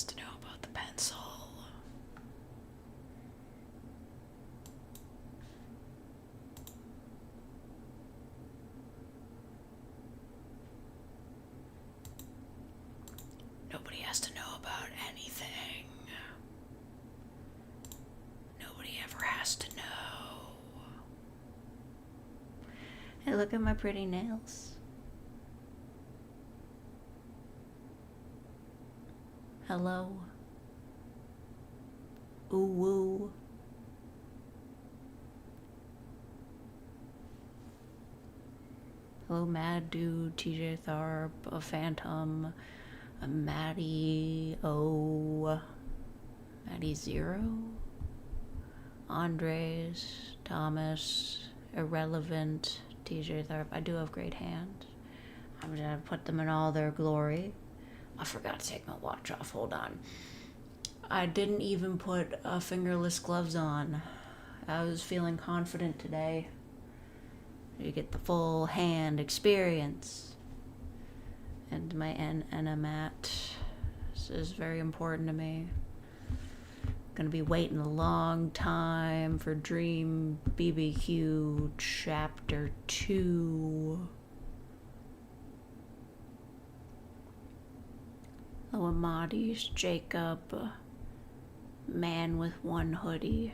has to know about the pencil. Nobody has to know about anything. Nobody ever has to know. Hey, look at my pretty nails. Hello. Ooh woo. Hello, Mad Dude, TJ Tharp, a Phantom, a Maddie O, Maddie Zero, Andres, Thomas, Irrelevant, TJ Tharp. I do have great hands. I'm gonna put them in all their glory. I forgot to take my watch off. Hold on. I didn't even put fingerless gloves on. I was feeling confident today. You get the full hand experience. And my enemat. This is very important to me. Gonna be waiting a long time for Dream BBQ Chapter 2. Oh, Amadis, Jacob, man with one hoodie.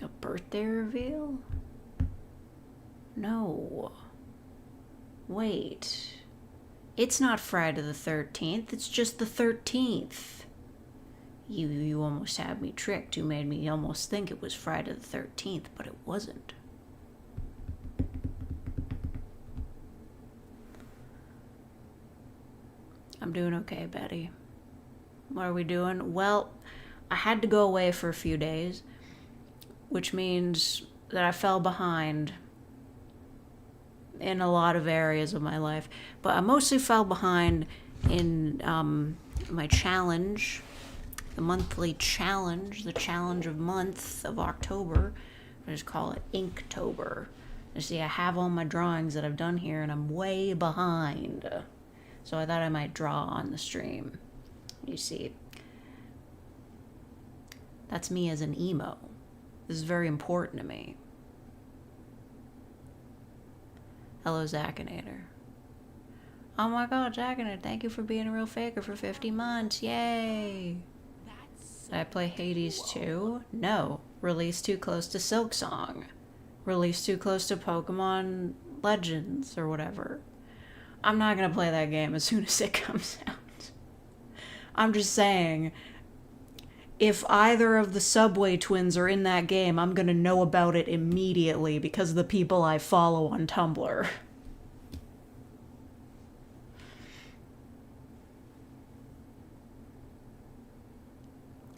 A birthday reveal? No. Wait. It's not Friday the 13th, it's just the 13th. You almost had me tricked. You made me almost think it was Friday the 13th, but it wasn't. I'm doing okay, Betty. What are we doing? Well, I had to go away for a few days, which means that I fell behind in a lot of areas of my life. But I mostly fell behind in my challenge, the monthly challenge, the challenge of month of October. I just call it Inktober. You see, I have all my drawings that I've done here, and I'm way behind. So I thought I might draw on the stream. You see, that's me as an emo. This is very important to me. Hello, Zacinator. Oh my god, Zacinator, thank you for being a real faker for 50 months. Yay! Did I play Hades 2? No. Released too close to Silksong. Released too close to Pokemon Legends or whatever. I'm not gonna play that game as soon as it comes out. I'm just saying, if either of the Subway twins are in that game, I'm gonna know about it immediately because of the people I follow on Tumblr.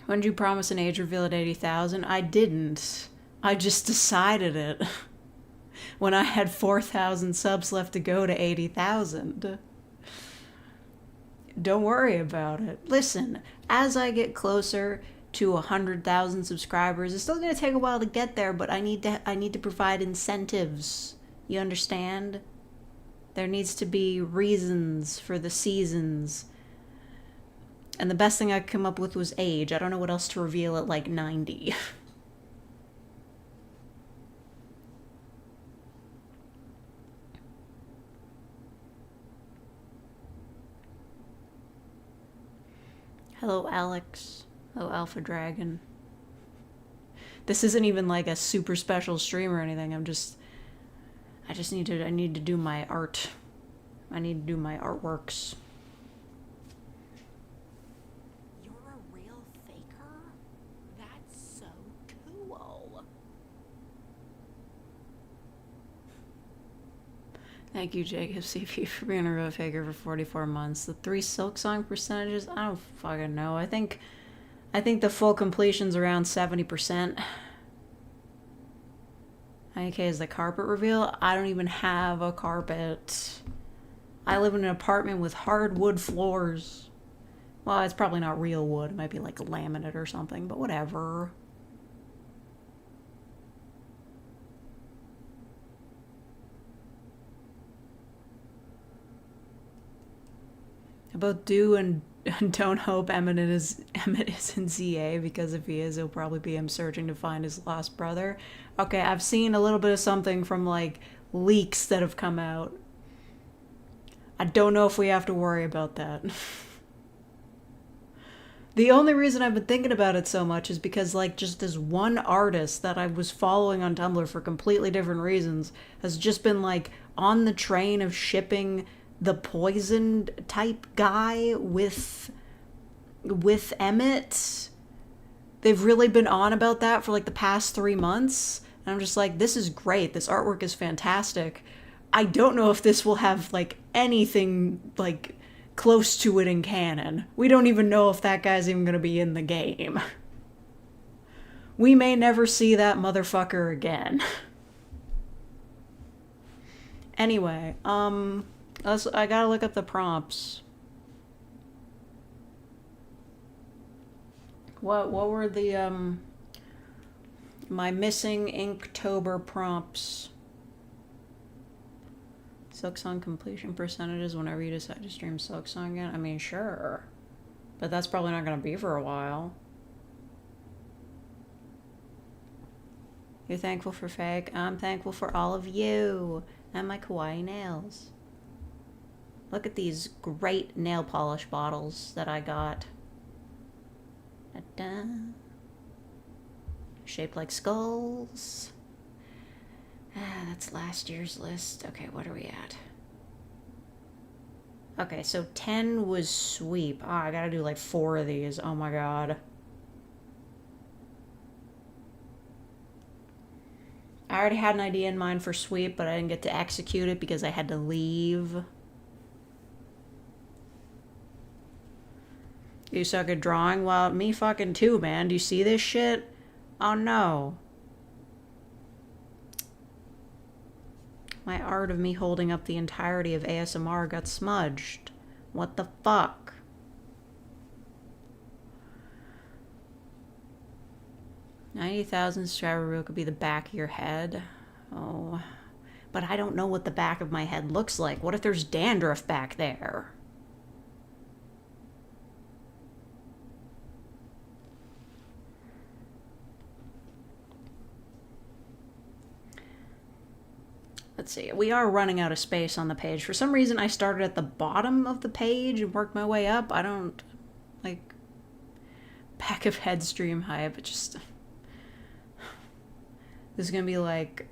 When did you promise an age reveal at 80,000? I didn't. I just decided it. When I had 4,000 subs left to go to 80,000. Don't worry about it. Listen, as I get closer to 100,000 subscribers, it's still going to take a while to get there, but I need to provide incentives. You understand? There needs to be reasons for the seasons. And the best thing I could come up with was age. I don't know what else to reveal at like 90. Hello, Alex. Hello, Alpha Dragon. This isn't even like a super special stream or anything. I need to do my art. I need to do my artworks. You're a real faker? That's so cool. Thank you, Jacob CP, for being a real faker for 44 months. The 3 Silksong percentages, I don't fucking know. I think the full completion's around 70%. Okay, is the carpet reveal? I don't even have a carpet. I live in an apartment with hardwood floors. Well, it's probably not real wood. It might be like laminate or something, but whatever. both do and don't hope Emmett is in ZA, because if he is, it'll probably be him searching to find his lost brother. Okay, I've seen a little bit of something from like leaks that have come out. I don't know if we have to worry about that. The only reason I've been thinking about it so much is because, like, just this one artist that I was following on Tumblr for completely different reasons has just been, like, on the train of shipping the poisoned type guy with Emmett. They've really been on about that for, like, the past 3 months. And I'm just like, this is great. This artwork is fantastic. I don't know if this will have, like, anything, like, close to it in canon. We don't even know if that guy's even gonna be in the game. We may never see that motherfucker again. Anyway, I gotta look up the prompts. What were the, my missing Inktober prompts? Silksong completion percentages whenever you decide to stream Silksong again? I mean, sure. But that's probably not going to be for a while. You're thankful for fake? I'm thankful for all of you. And my kawaii nails. Look at these great nail polish bottles that I got. Da-da. Shaped like skulls. That's last year's list. Okay, what are we at? Okay, so 10 was sweep. I gotta do like 4 of these. Oh my god. I already had an idea in mind for sweep, but I didn't get to execute it because I had to leave. You suck at drawing? Well, me fucking too, man. Do you see this shit? Oh no. My art of me holding up the entirety of ASMR got smudged. What the fuck? $90,000 subscriber rule could be the back of your head. Oh. But I don't know what the back of my head looks like. What if there's dandruff back there? Let's see, we are running out of space on the page. For some reason, I started at the bottom of the page and worked my way up. I don't, like, back of head stream hype. It just, this is gonna be like,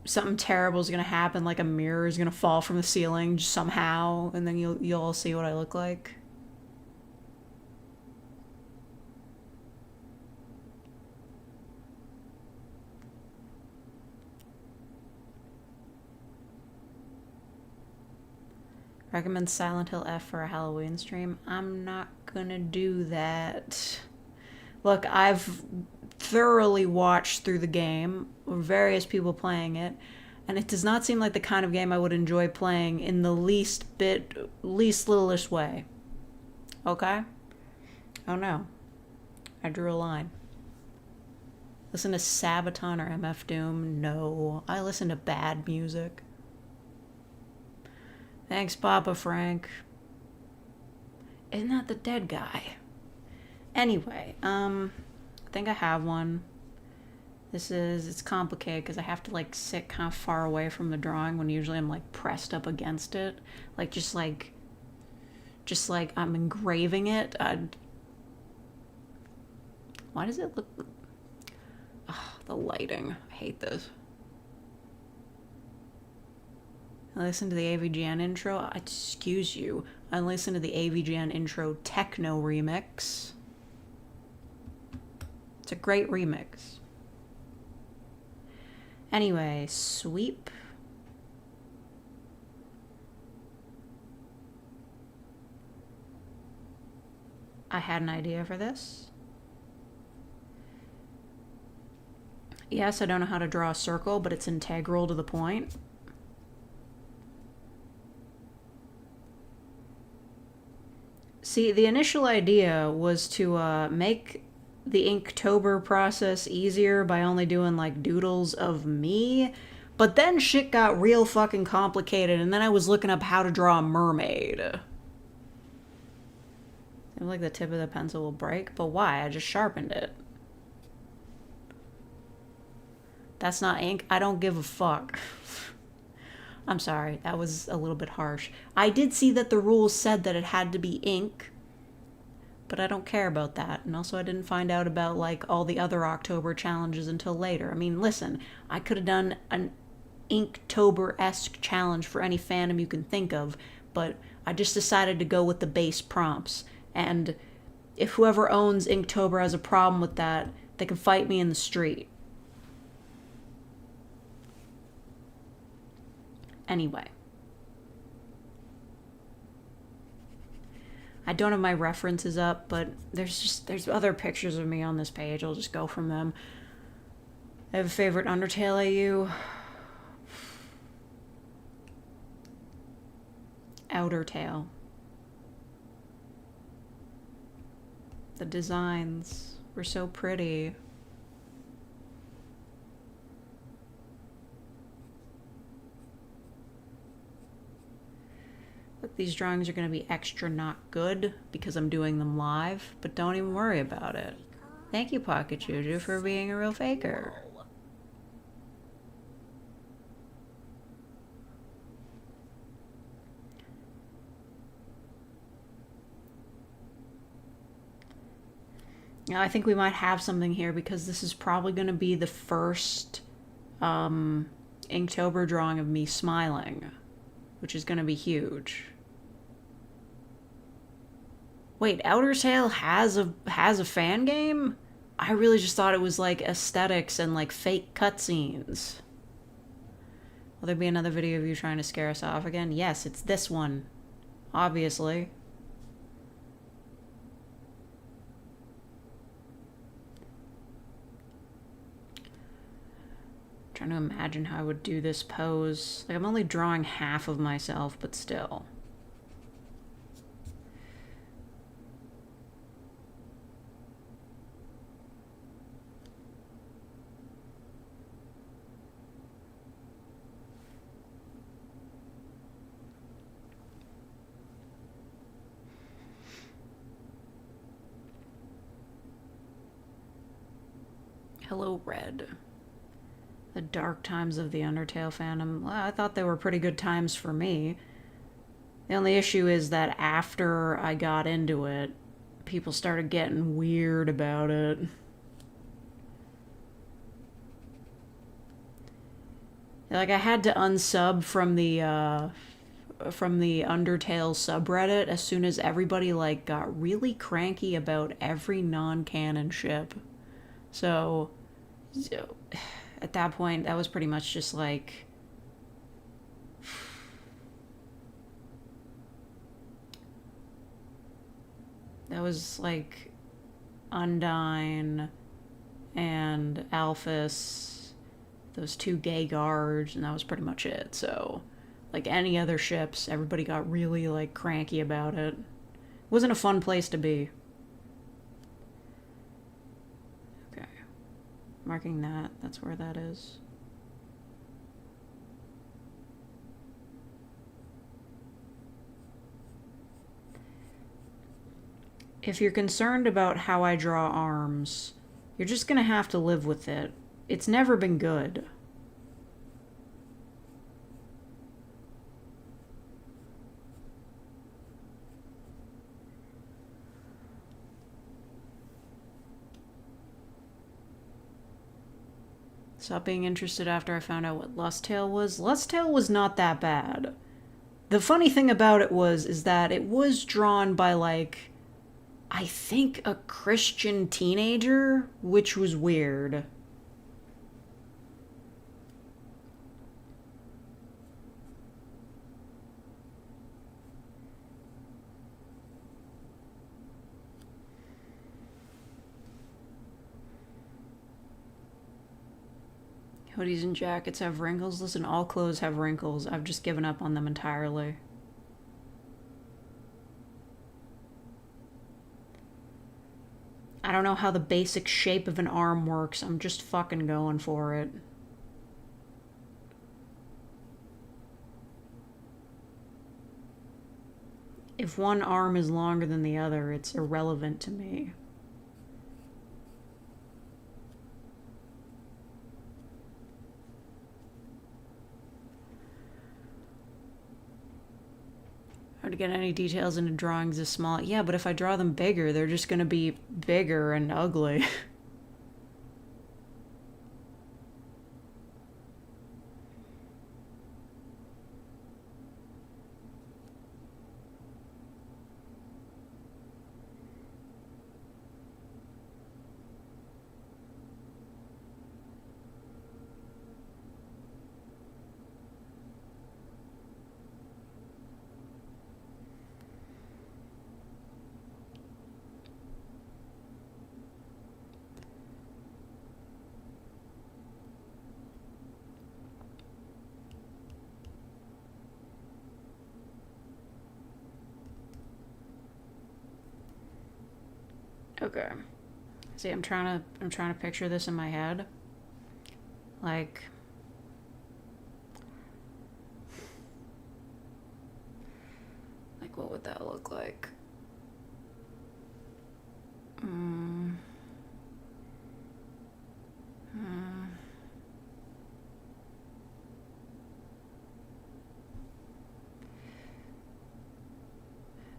something terrible is gonna happen, like a mirror is gonna fall from the ceiling just somehow, and then you'll all see what I look like. Recommend Silent Hill F for a Halloween stream. I'm not gonna do that. Look, I've thoroughly watched through the game, various people playing it, and it does not seem like the kind of game I would enjoy playing in the least littlest way. Okay? Oh no. I drew a line. Listen to Sabaton or MF Doom? No. I listen to bad music. Thanks, Papa Frank. Isn't that the dead guy? Anyway, I think I have one. It's complicated because I have to like sit kind of far away from the drawing when usually I'm like pressed up against it. Like just like I'm engraving it. Why does it look... Oh, the lighting. I hate this. I listened to the AVGN intro. Excuse you. I listened to the AVGN intro techno remix. It's a great remix. Anyway, sweep. I had an idea for this. Yes, I don't know how to draw a circle, but it's integral to the point. See, the initial idea was to make the Inktober process easier by only doing like doodles of me, but then shit got real fucking complicated, and then I was looking up how to draw a mermaid. Feels like the tip of the pencil will break, but why? I just sharpened it. That's not ink. I don't give a fuck. I'm sorry, that was a little bit harsh. I did see that the rules said that it had to be ink, but I don't care about that. And also I didn't find out about like all the other October challenges until later. I mean, listen, I could have done an Inktober-esque challenge for any fandom you can think of, but I just decided to go with the base prompts. And if whoever owns Inktober has a problem with that, they can fight me in the street. Anyway. I don't have my references up, but there's other pictures of me on this page. I'll just go from them. I have a favorite Undertale AU. Outer Tail. The designs were so pretty. Look, these drawings are going to be extra not good because I'm doing them live, but don't even worry about it. Thank you, Pocket Juju, for being a real faker. Now, I think we might have something here because this is probably going to be the first Inktober drawing of me smiling, which is going to be huge. Wait, Outer Tail has a fan game? I really just thought it was like aesthetics and like fake cutscenes. Will there be another video of you trying to scare us off again? Yes, it's this one. Obviously. Trying to imagine how I would do this pose. Like, I'm only drawing half of myself, but still. Hello, Red. The dark times of the Undertale fandom. Well, I thought they were pretty good times for me. The only issue is that after I got into it, people started getting weird about it. Like, I had to unsub from the Undertale subreddit as soon as everybody, like, got really cranky about every non-canon ship. So at that point, that was pretty much just like... That was like Undyne and Alphys, those two gay guards, and that was pretty much it. So, like any other ships, everybody got really like cranky about it. It wasn't a fun place to be. Marking that, that's where that is. If you're concerned about how I draw arms, you're just gonna have to live with it. It's never been good. Stopped being interested after I found out what Lusttale was. Lusttale was not that bad. The funny thing about it is that it was drawn by, like, I think a Christian teenager, which was weird. Hoodies and jackets have wrinkles. Listen, all clothes have wrinkles. I've just given up on them entirely. I don't know how the basic shape of an arm works. I'm just fucking going for it. If one arm is longer than the other, it's irrelevant to me. Hard to get any details into drawings this small. Yeah, but if I draw them bigger, they're just gonna be bigger and ugly. Okay. See, I'm trying to picture this in my head. Like what would that look like?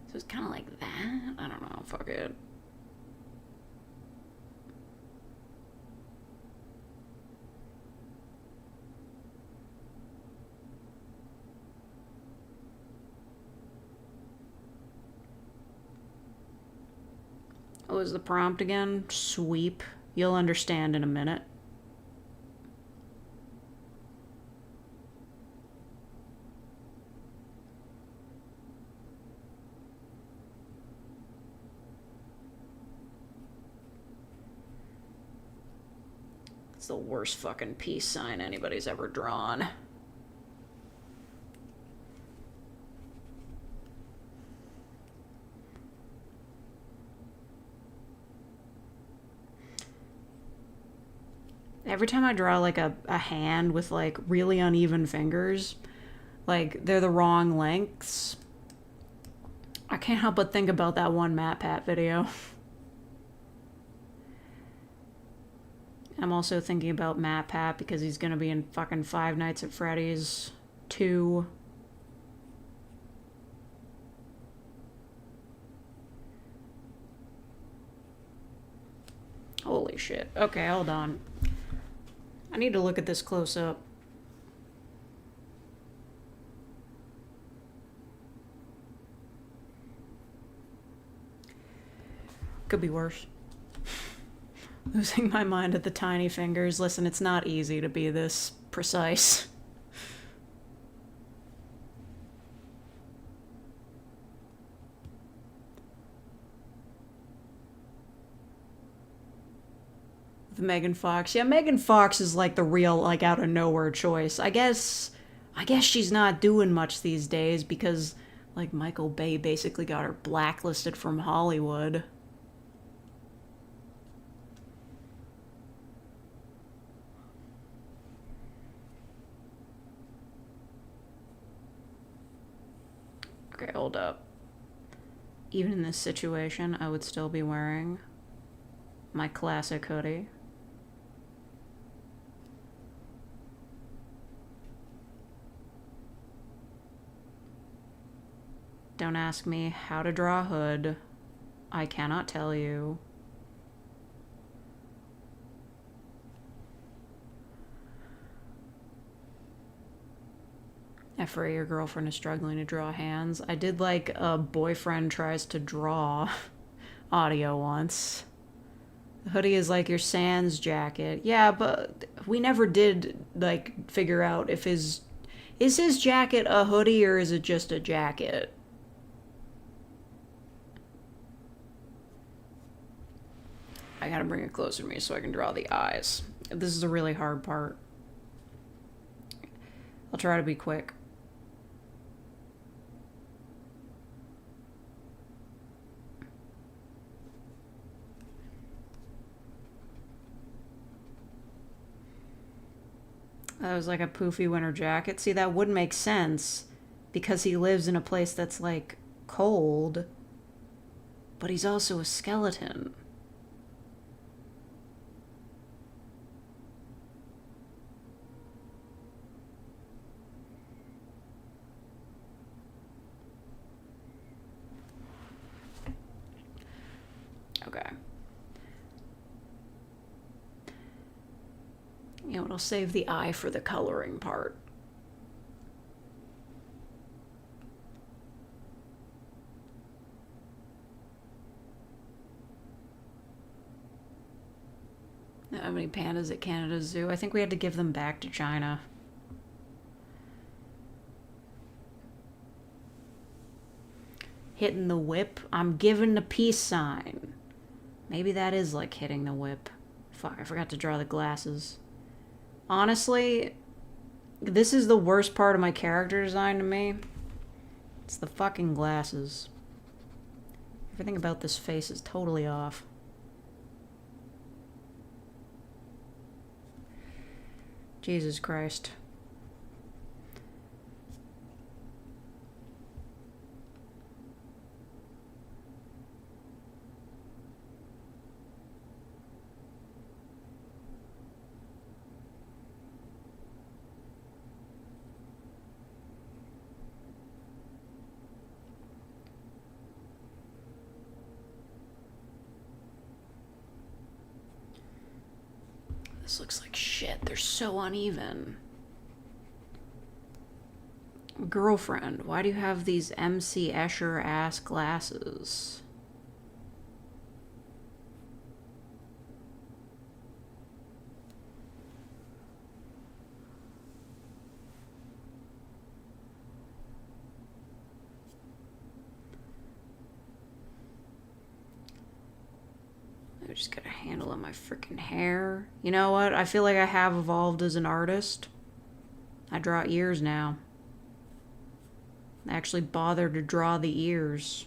So it's kind of like that. I don't know. Fuck it. What was the prompt again? Sweep. You'll understand in a minute. It's the worst fucking peace sign anybody's ever drawn. Every time I draw like a hand with like really uneven fingers, like they're the wrong lengths, I can't help but think about that one MatPat video. I'm also thinking about MatPat because he's gonna be in fucking Five Nights at Freddy's 2. Holy shit. Okay, hold on. I need to look at this close up. Could be worse. Losing my mind at the tiny fingers. Listen, it's not easy to be this precise. With Megan Fox. Yeah, Megan Fox is like the real, like, out of nowhere choice. I guess she's not doing much these days because, like, Michael Bay basically got her blacklisted from Hollywood. Okay, hold up. Even in this situation, I would still be wearing my classic hoodie. Don't ask me how to draw a hood. I cannot tell you. Afraid your girlfriend is struggling to draw hands. I did like a boyfriend tries to draw audio once. The hoodie is like your sans jacket. Yeah, but we never did like figure out if is his jacket a hoodie or is it just a jacket? I gotta bring it closer to me so I can draw the eyes. This is a really hard part. I'll try to be quick. That was like a poofy winter jacket. See, that would make sense because he lives in a place that's like cold, but he's also a skeleton. Okay. You know, it'll save the eye for the coloring part. How many pandas at Canada Zoo? I think we had to give them back to China. Hitting the whip? I'm giving the peace sign. Maybe that is like hitting the whip. Fuck, I forgot to draw the glasses. Honestly, this is the worst part of my character design to me. It's the fucking glasses. Everything about this face is totally off. Jesus Christ. This looks like shit. They're so uneven. Girlfriend, why do you have these MC Escher ass glasses? I just got a handle on my freaking hair. You know what? I feel like I have evolved as an artist. I draw ears now. I actually bother to draw the ears.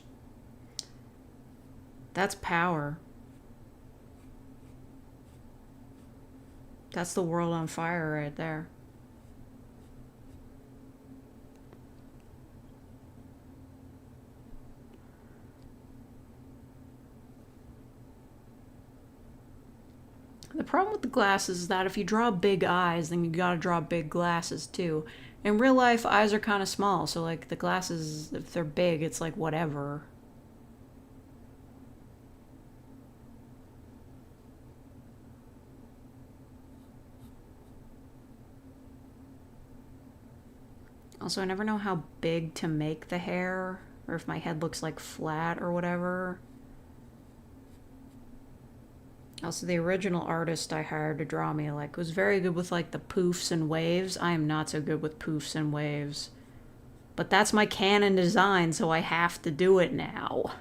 That's power. That's the world on fire right there. The problem with the glasses is that if you draw big eyes, then you gotta draw big glasses too. In real life, eyes are kind of small, so like the glasses, if they're big, it's like whatever. Also, I never know how big to make the hair, or if my head looks like flat or whatever. Also, the original artist I hired to draw me, like, was very good with, like, the poofs and waves. I am not so good with poofs and waves. But that's my canon design, so I have to do it now.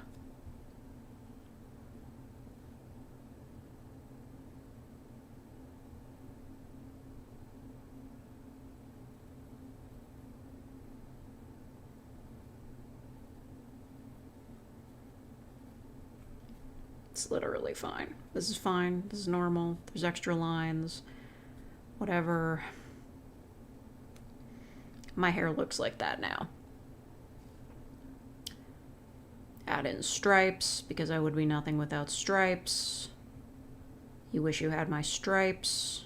It's literally fine. This is fine. This is normal. There's extra lines. Whatever. My hair looks like that now. Add in stripes, because I would be nothing without stripes. You wish you had my stripes.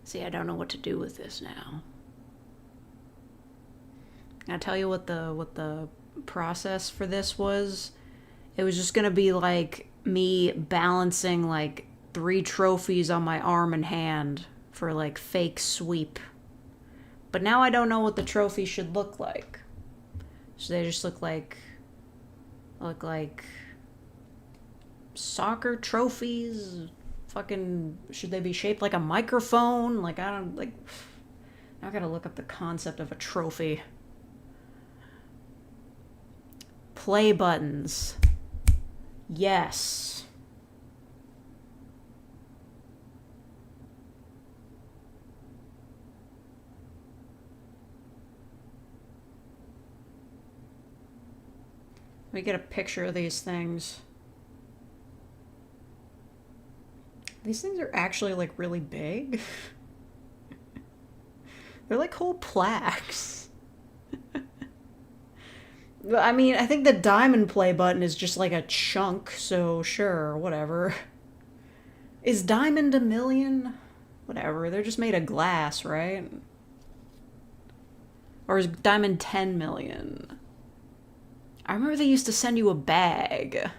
See, I don't know what to do with this now. I'll tell you what the process for this was. It was just gonna be like me balancing like 3 trophies on my arm and hand for like fake sweep. But now I don't know what the trophies should look like. So they just look like soccer trophies. Fucking, should they be shaped like a microphone? Like, I don't, like, now I gotta look up the concept of a trophy. Play buttons. Yes. Let me get a picture of these things. These things are actually, like, really big. They're like whole plaques. I mean, I think the diamond play button is just like a chunk, so sure, whatever. Is diamond a million? Whatever, they're just made of glass, right? Or is diamond 10 million? I remember they used to send you a bag.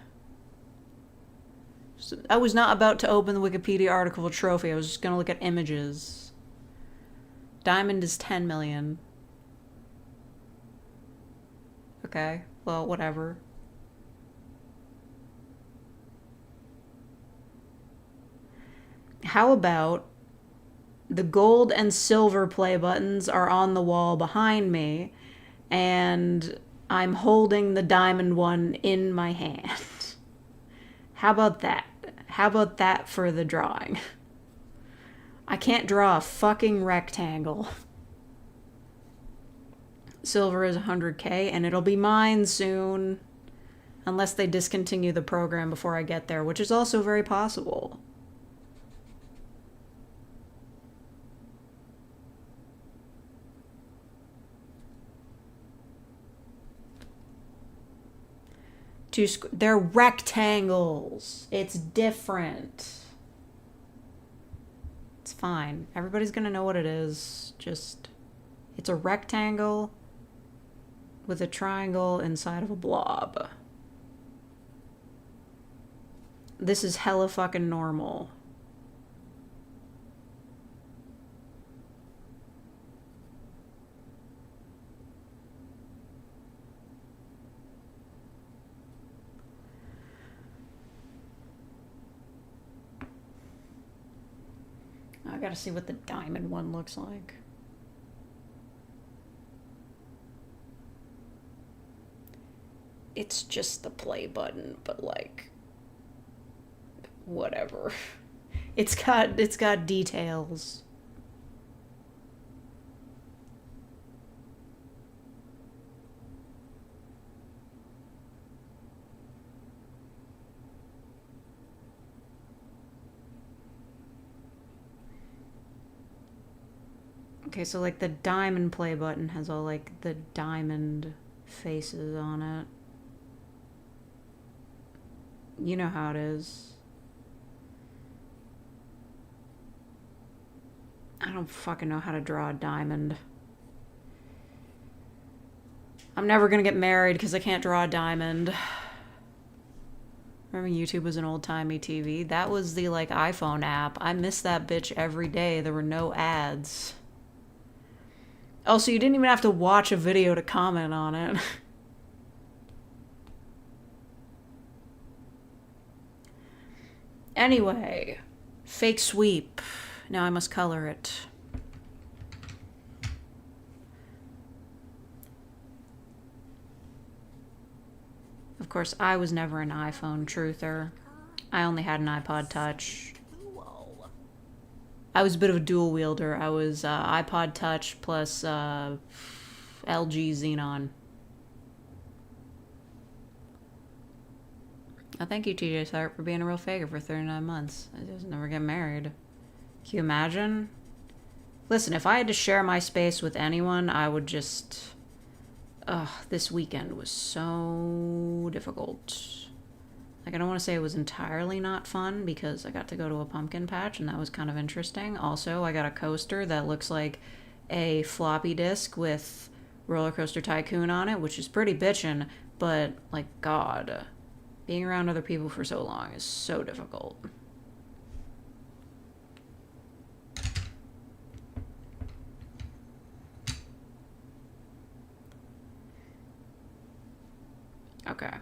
So I was not about to open the Wikipedia article of trophy, I was just gonna look at images. Diamond is 10 million. Okay, well, whatever. How about the gold and silver play buttons are on the wall behind me, and I'm holding the diamond one in my hand? How about that? How about that for the drawing? I can't draw a fucking rectangle. Silver is 100K, and it'll be mine soon. Unless they discontinue the program before I get there, which is also very possible. They're rectangles. It's different. It's fine. Everybody's gonna know what it is. Just, it's a rectangle with a triangle inside of a blob. This is hella fucking normal. I gotta see what the diamond one looks like. It's just the play button, but like, whatever. It's got details. Okay, so like the diamond play button has all like the diamond faces on it. You know how it is. I don't fucking know how to draw a diamond. I'm never gonna get married because I can't draw a diamond. Remember YouTube was an old-timey TV? That was the like iPhone app. I miss that bitch every day. There were no ads. Also, you didn't even have to watch a video to comment on it. Anyway, fake sweep. Now I must color it. Of course, I was never an iPhone truther. I only had an iPod Touch. I was a bit of a dual wielder. I was iPod Touch plus LG Xenon. Oh, thank you, TJ Sark, for being a real faker for 39 months. I just never get married. Can you imagine? Listen, if I had to share my space with anyone, I would just... Ugh, this weekend was so difficult. Like, I don't want to say it was entirely not fun, because I got to go to a pumpkin patch, and that was kind of interesting. Also, I got a coaster that looks like a floppy disk with Roller Coaster Tycoon on it, which is pretty bitchin', but, like, God, being around other people for so long is so difficult. Okay.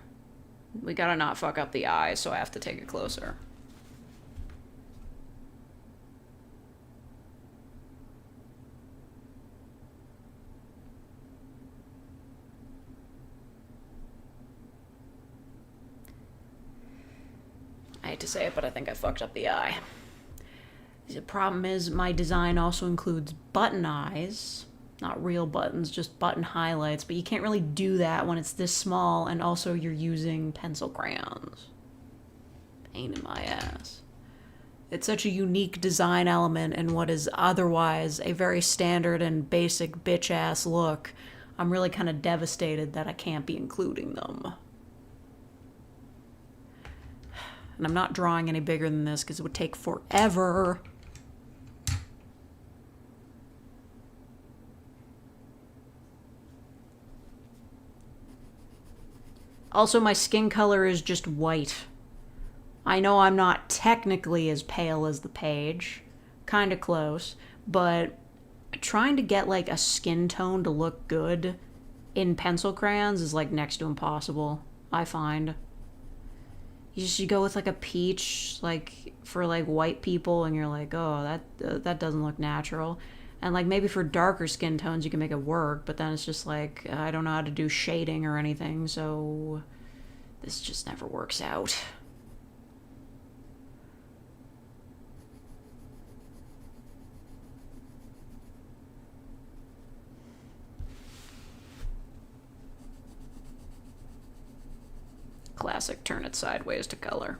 We gotta not fuck up the eye, so I have to take it closer. I hate to say it, but I think I fucked up the eye. The problem is my design also includes button eyes. Not real buttons, just button highlights, but you can't really do that when it's this small, and also you're using pencil crayons. Pain in my ass. It's such a unique design element in what is otherwise a very standard and basic bitch-ass look. I'm really kind of devastated that I can't be including them. And I'm not drawing any bigger than this because it would take forever. Also, my skin color is just white. I know I'm not technically as pale as the page. Kind of close. But trying to get, like, a skin tone to look good in pencil crayons is, like, next to impossible, I find. You go with, like, a peach, like, for, like, white people, and you're like, oh, that doesn't look natural. And, like, maybe for darker skin tones you can make it work, but then it's just like, I don't know how to do shading or anything, so this just never works out. Classic turn it sideways to color.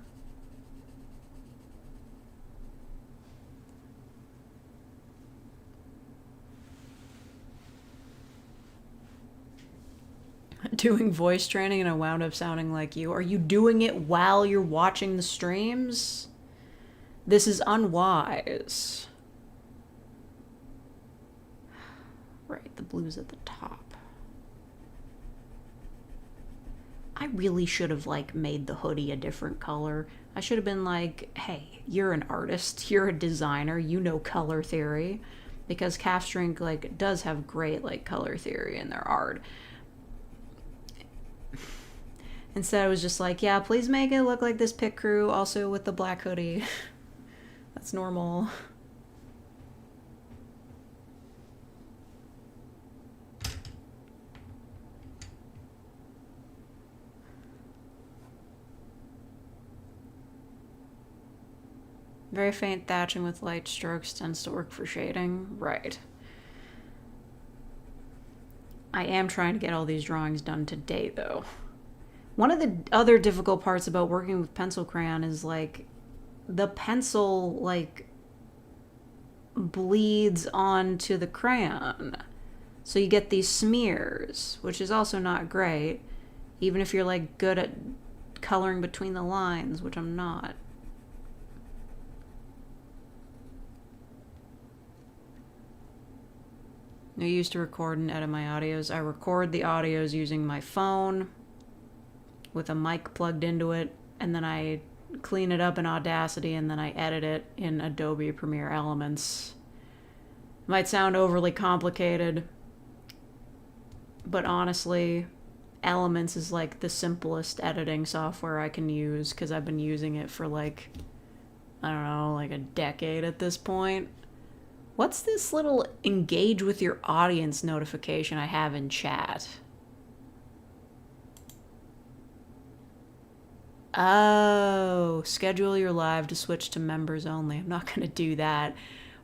Doing voice training and I wound up sounding like you. Are you doing it while you're watching the streams? This is unwise. Right, the blue's at the top. I really should have, like, made the hoodie a different color. I should have been like, hey, you're an artist, you're a designer, you know color theory. Because Calf's Drink, like, does have great, like, color theory in their art. Instead, I was just like, yeah, please make it look like this pit crew, also with the black hoodie. That's normal. Very faint thatching with light strokes tends to work for shading. Right. I am trying to get all these drawings done today, though. One of the other difficult parts about working with pencil crayon is, like, the pencil, like, bleeds onto the crayon. So you get these smears, which is also not great, even if you're, like, good at coloring between the lines, which I'm not. I used to record and edit my audios. I record the audios using my phone with a mic plugged into it, and then I clean it up in Audacity, and then I edit it in Adobe Premiere Elements. Might sound overly complicated, but honestly, Elements is like the simplest editing software I can use because I've been using it for, like, I don't know, like a decade at this point. What's this little engage with your audience notification I have in chat? Oh, schedule your live to switch to members only. I'm not going to do that.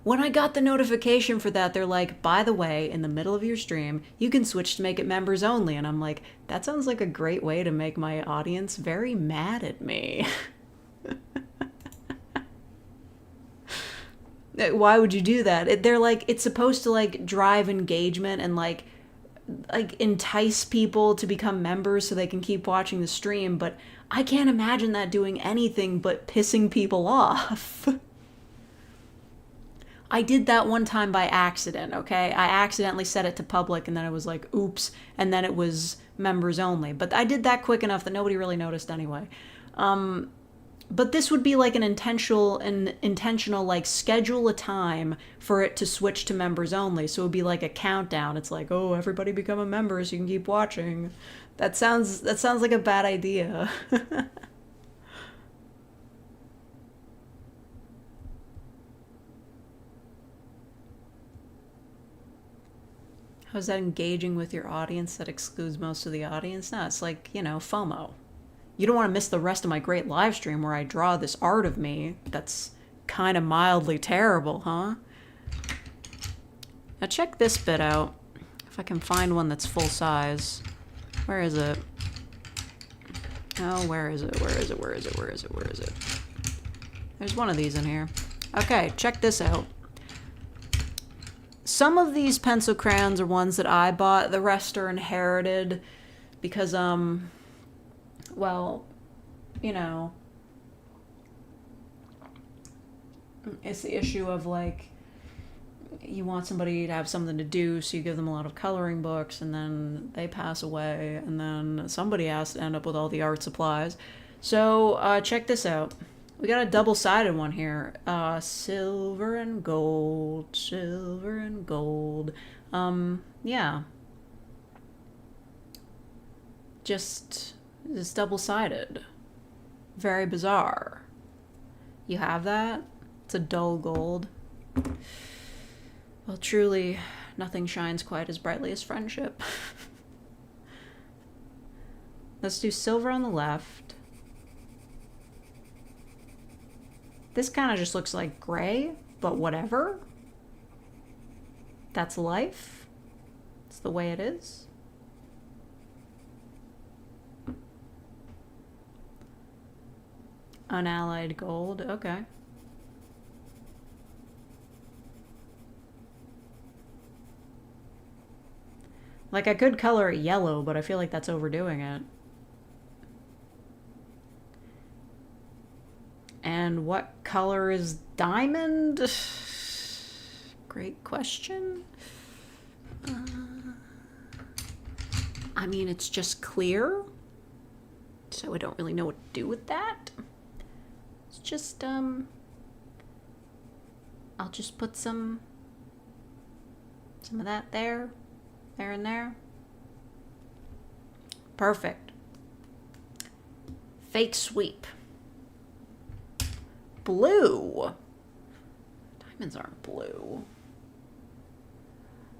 When I got the notification for that, they're like, by the way, in the middle of your stream, you can switch to make it members only. And I'm like, that sounds like a great way to make my audience very mad at me. Why would you do that? They're like, it's supposed to, like, drive engagement and, like entice people to become members so they can keep watching the stream, but I can't imagine that doing anything but pissing people off. I did that one time by accident, okay? I accidentally set it to public and then I was like, oops, and then it was members only. But I did that quick enough that nobody really noticed anyway. But this would be like an intentional, like, schedule a time for it to switch to members only. So it would be like a countdown. It's like, oh, everybody become a member so you can keep watching. That sounds like a bad idea. How is that engaging with your audience that excludes most of the audience? No, it's like, you know, FOMO. You don't want to miss the rest of my great live stream where I draw this art of me that's kind of mildly terrible, huh? Now check this bit out. If I can find one that's full size. Where is it? Oh, where is it? Where is it? Where is it? Where is it? Where is it? There's one of these in here. Okay, check this out. Some of these pencil crayons are ones that I bought. The rest are inherited because, well, you know, it's the issue of, like, you want somebody to have something to do, so you give them a lot of coloring books, and then they pass away, and then somebody has to end up with all the art supplies. So, check this out. We got a double-sided one here. Silver and gold, silver and gold. Yeah. Just, it's double-sided. Very bizarre. You have that? It's a dull gold. Well, truly, nothing shines quite as brightly as friendship. Let's do silver on the left. This kind of just looks like gray, but whatever. That's life. It's the way it is. Unallied gold, okay. Like, I could color it yellow, but I feel like that's overdoing it. And what color is diamond? Great question. I mean, it's just clear, so I don't really know what to do with that. It's just, I'll just put some of that there and there. Perfect. Fake sweep. Blue. Diamonds aren't blue.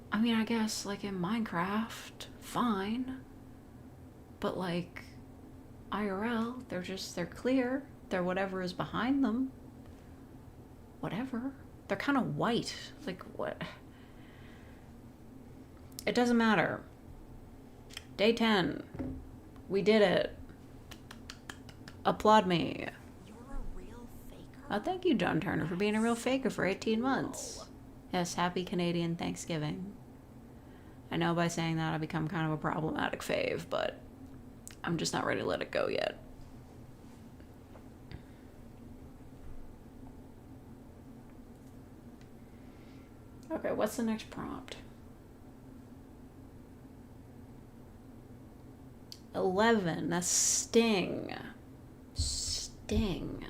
I mean, I guess, like, in Minecraft, fine. But, like, IRL, they're clear. They're whatever is behind them. Whatever. They're kind of white. Like, what? It doesn't matter. Day 10. We did it. Applaud me. You're a real faker? Oh, thank you, John Turner, for being a real faker for 18 months. Yes, happy Canadian Thanksgiving. I know by saying that I become kind of a problematic fave, but I'm just not ready to let it go yet. Okay, what's the next prompt? 11. That's sting. Sting.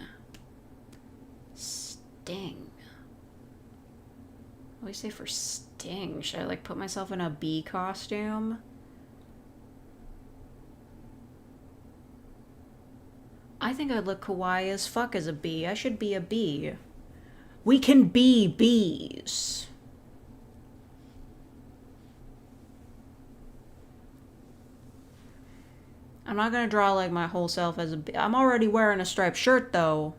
Sting. What do you say for sting? Should I, like, put myself in a bee costume? I think I'd look kawaii as fuck as a bee. I should be a bee. We can be bees. I'm not gonna draw, like, my whole self as a bee. I'm already wearing a striped shirt, though.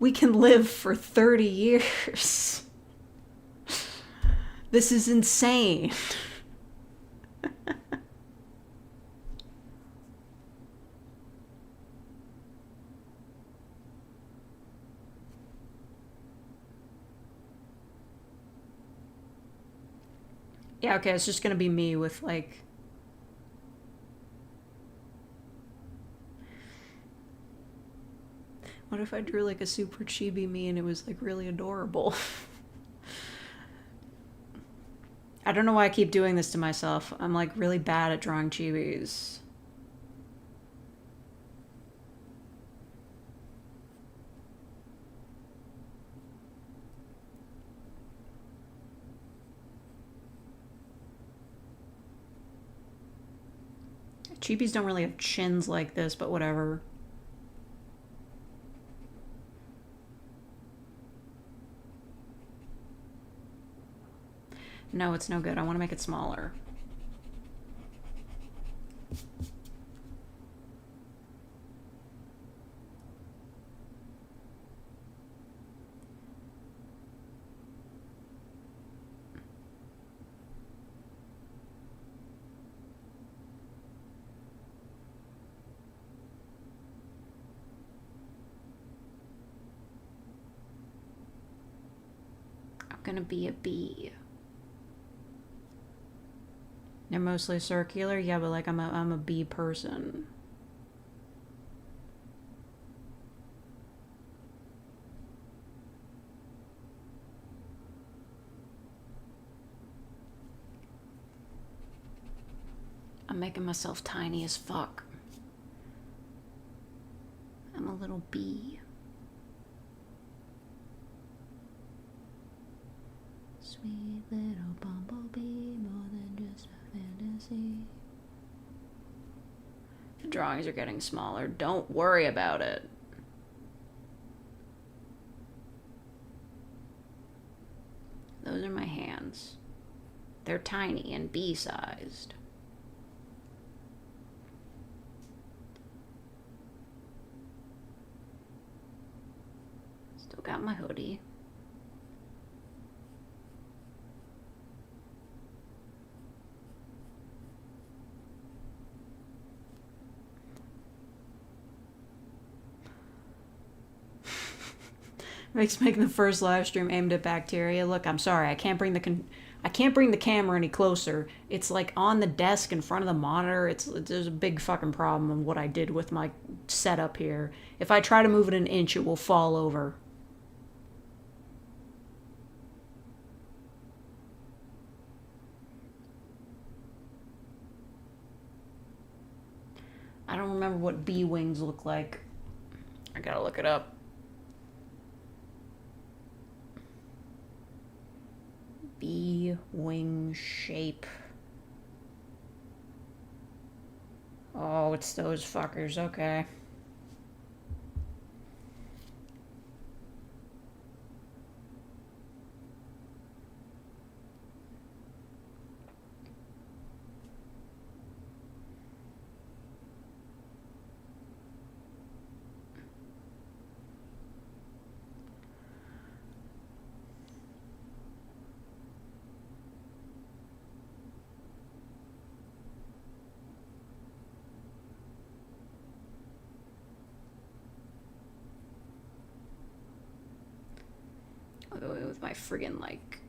We can live for 30 years. This is insane. Yeah, okay, it's just gonna be me with, like... What if I drew, like, a super chibi me and it was, like, really adorable? I don't know why I keep doing this to myself. I'm, like, really bad at drawing chibis. Chibis don't really have chins like this, but whatever. No, it's no good. I want to make it smaller. gonna be a bee. They're mostly circular? Yeah, but like I'm a bee person. I'm making myself tiny as fuck. I'm a little bee. Sweet little bumblebee, more than just a fantasy. The drawings are getting smaller. Don't worry about it. Those are my hands. They're tiny and bee-sized. Still got my hoodie. Makes making the first live stream aimed at bacteria. Look, I'm sorry, I can't bring the camera any closer. It's like on the desk in front of the monitor. There's a big fucking problem of what I did with my setup here. If I try to move it an inch, it will fall over. I don't remember what bee wings look like. I gotta look it up. Bee wing shape. Oh, it's those fuckers. Okay. I'll go with my friggin' like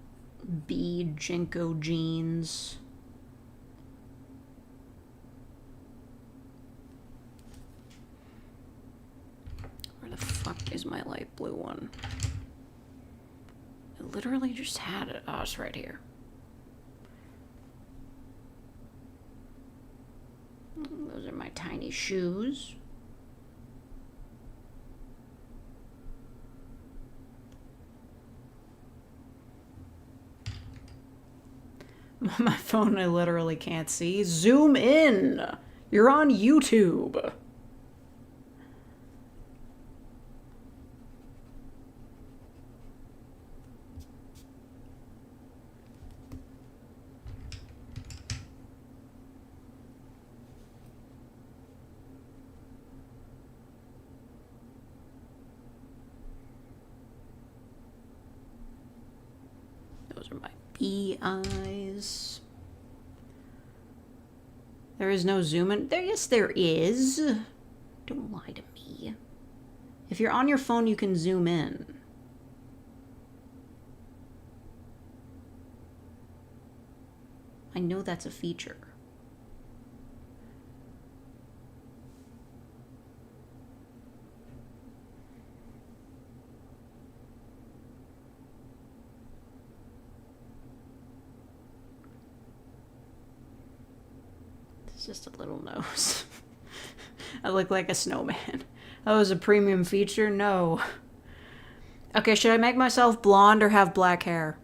bee Jinko jeans. Where the fuck is my light blue one? I literally just had it. Oh, it's right here. Those are my tiny shoes. My phone, I literally can't see. Zoom in! You're on YouTube! Those are my bee eyes. There is no zoom in. Yes, there is. Don't lie to me. If you're on your phone, you can zoom in. I know that's a feature. It's just a little nose. I look like a snowman. Oh, is a premium feature? No. Okay, should I make myself blonde or have black hair?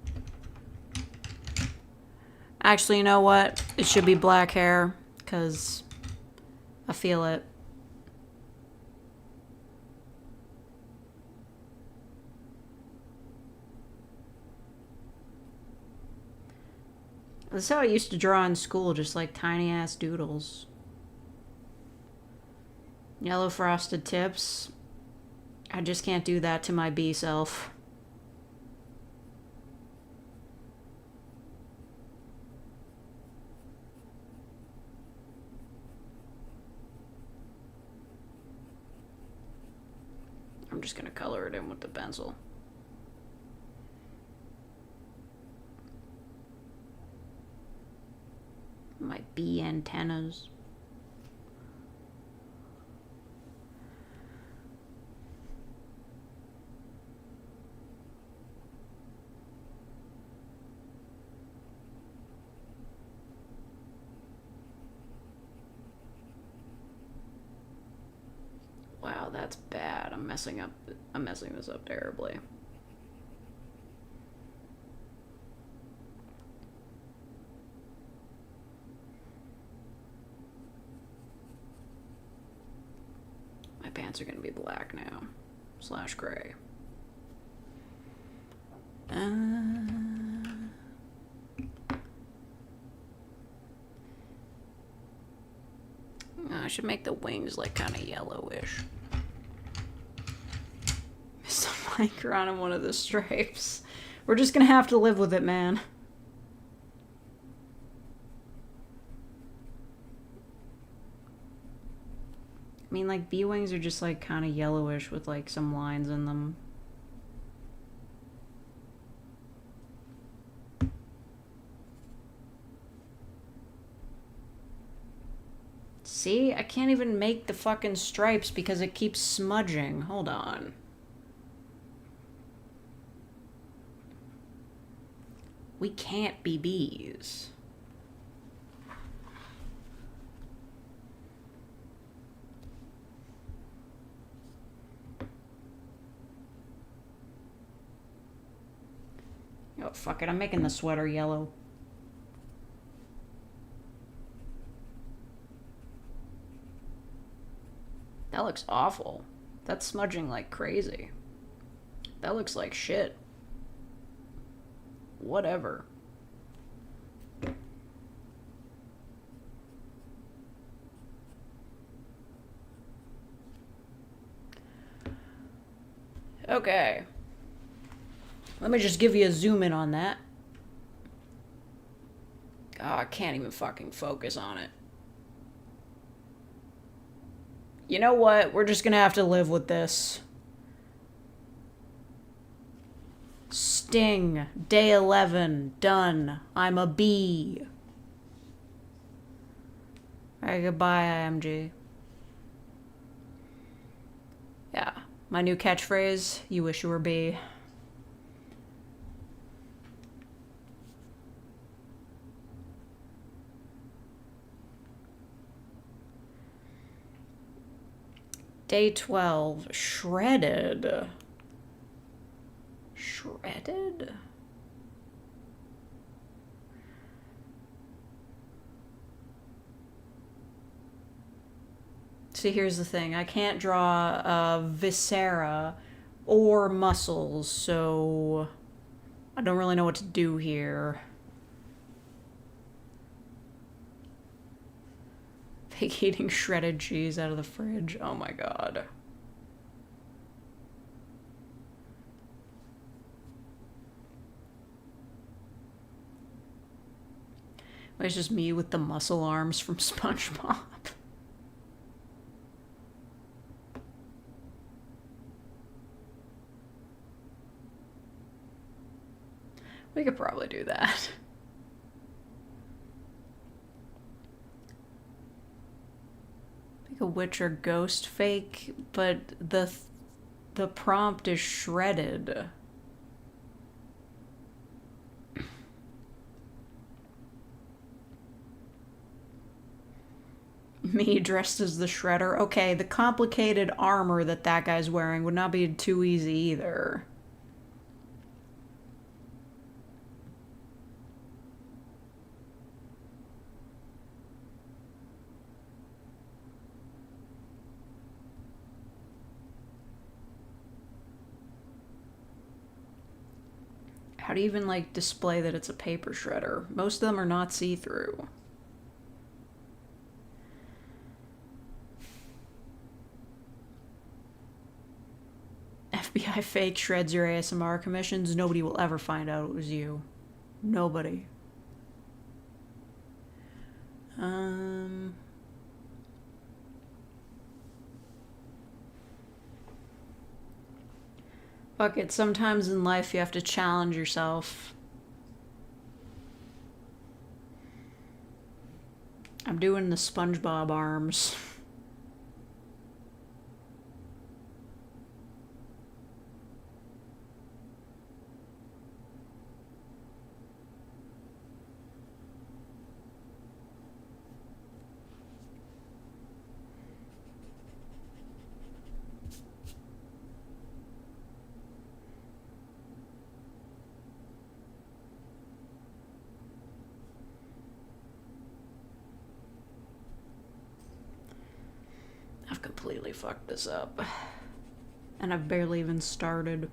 Actually, you know what? It should be black hair, because I feel it. That's how I used to draw in school, just like tiny ass doodles. Yellow frosted tips. I just can't do that to my bee self. I'm just gonna color it in with the pencil. My bee antennas. Wow, that's bad. I'm messing this up terribly. My pants are gonna be black now. / gray. I should make the wings like kind of yellowish. Missed a micron on one of the stripes. We're just gonna have to live with it, man. I mean, like, bee wings are just like kind of yellowish with like some lines in them. See? I can't even make the fucking stripes because it keeps smudging. Hold on. We can't be bees. Oh, fuck it. I'm making the sweater yellow. That looks awful. That's smudging like crazy. That looks like shit. Whatever. Okay. Let me just give you a zoom in on that. Oh, I can't even fucking focus on it. You know what? We're just gonna have to live with this. Sting. Day 11. Done. I'm a bee. Alright, goodbye, IMG. Yeah. My new catchphrase, you wish you were bee. Day 12. Shredded. Shredded? See, here's the thing. I can't draw viscera or muscles, so I don't really know what to do here. Fake eating shredded cheese out of the fridge. Oh my god. It's just me with the muscle arms from SpongeBob. We could probably do that. Like a witch or ghost fake, but the prompt is shredded. Me dressed as the Shredder. Okay, the complicated armor that guy's wearing would not be too easy either. How do you even, like, display that it's a paper shredder? Most of them are not see-through. FBI fake shreds your ASMR commissions. Nobody will ever find out it was you. Nobody. Fuck it, sometimes in life you have to challenge yourself. I'm doing the SpongeBob arms. I've completely fucked this up. And I've barely even started.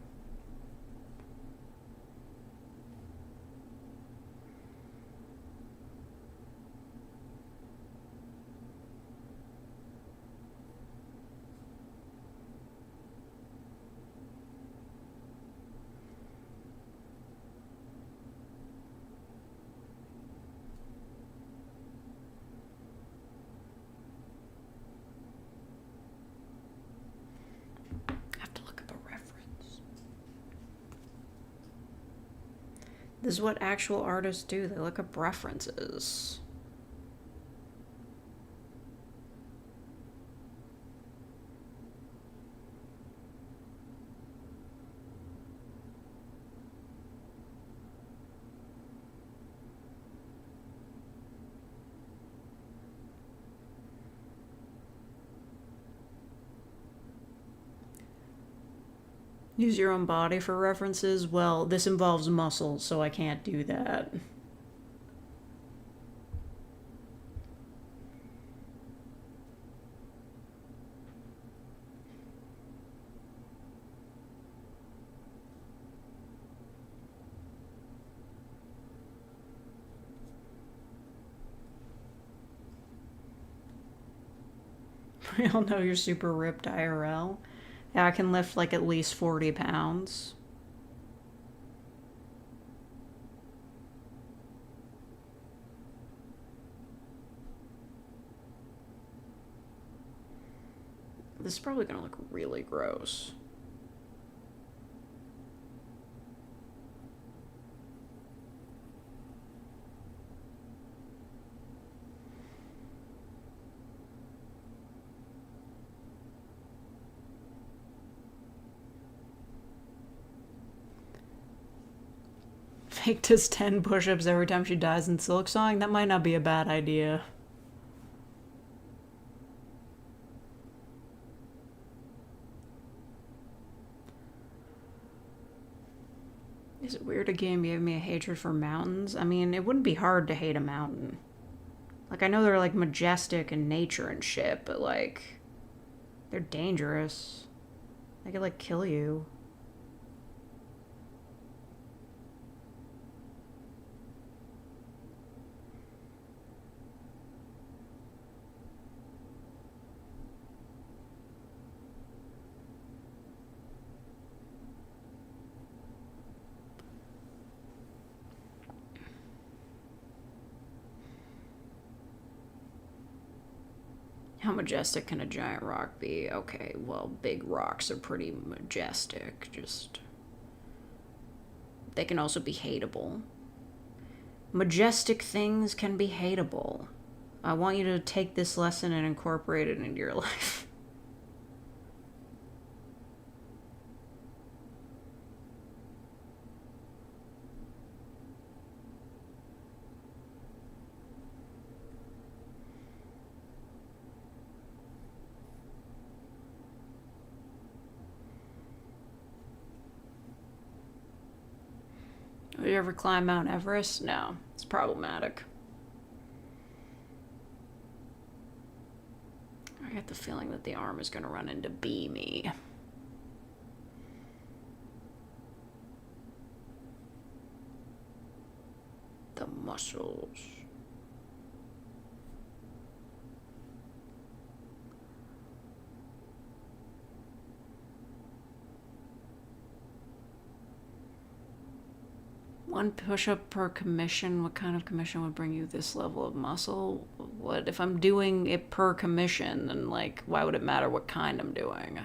I have to look up a reference. This is what actual artists do. They look up references. Use your own body for references? Well, this involves muscles, so I can't do that. We all know you're super ripped IRL. Yeah, I can lift like at least 40 pounds. This is probably gonna look really gross. Fake does 10 push-ups every time she dies in Silk Song? That might not be a bad idea. Is it weird a game gave me a hatred for mountains? I mean, it wouldn't be hard to hate a mountain. Like, I know they're, like, majestic in nature and shit, but, like, they're dangerous. They could, like, kill you. How majestic can a giant rock be? Okay, well, big rocks are pretty majestic. Just. They can also be hateable. Majestic things can be hateable. I want you to take this lesson and incorporate it into your life. Have you ever climbed Mount Everest? No, it's problematic. I get the feeling that the arm is going to run into me. The muscles. One push-up per commission. What kind of commission would bring you this level of muscle? What if I'm doing it per commission? Then, like, why would it matter what kind I'm doing?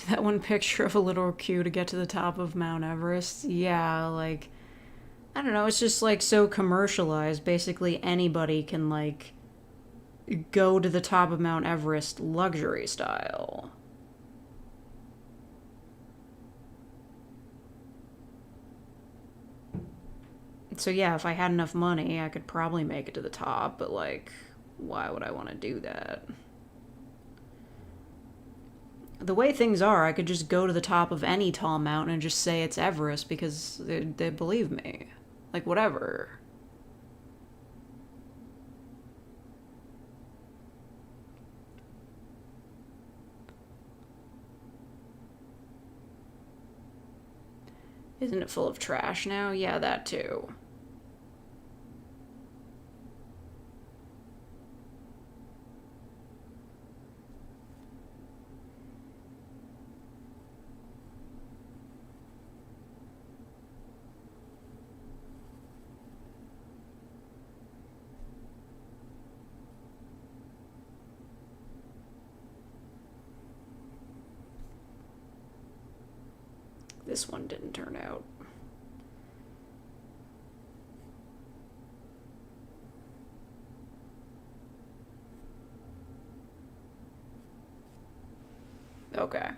See that one picture of a little queue to get to the top of Mount Everest? Yeah, like, I don't know, it's just like so commercialized. Basically, anybody can, like, go to the top of Mount Everest luxury style. So, yeah, if I had enough money, I could probably make it to the top, but, like, why would I want to do that? The way things are, I could just go to the top of any tall mountain and just say it's Everest because they believe me. Like, whatever. Isn't it full of trash now? Yeah, that too. This one didn't turn out. Okay. I'm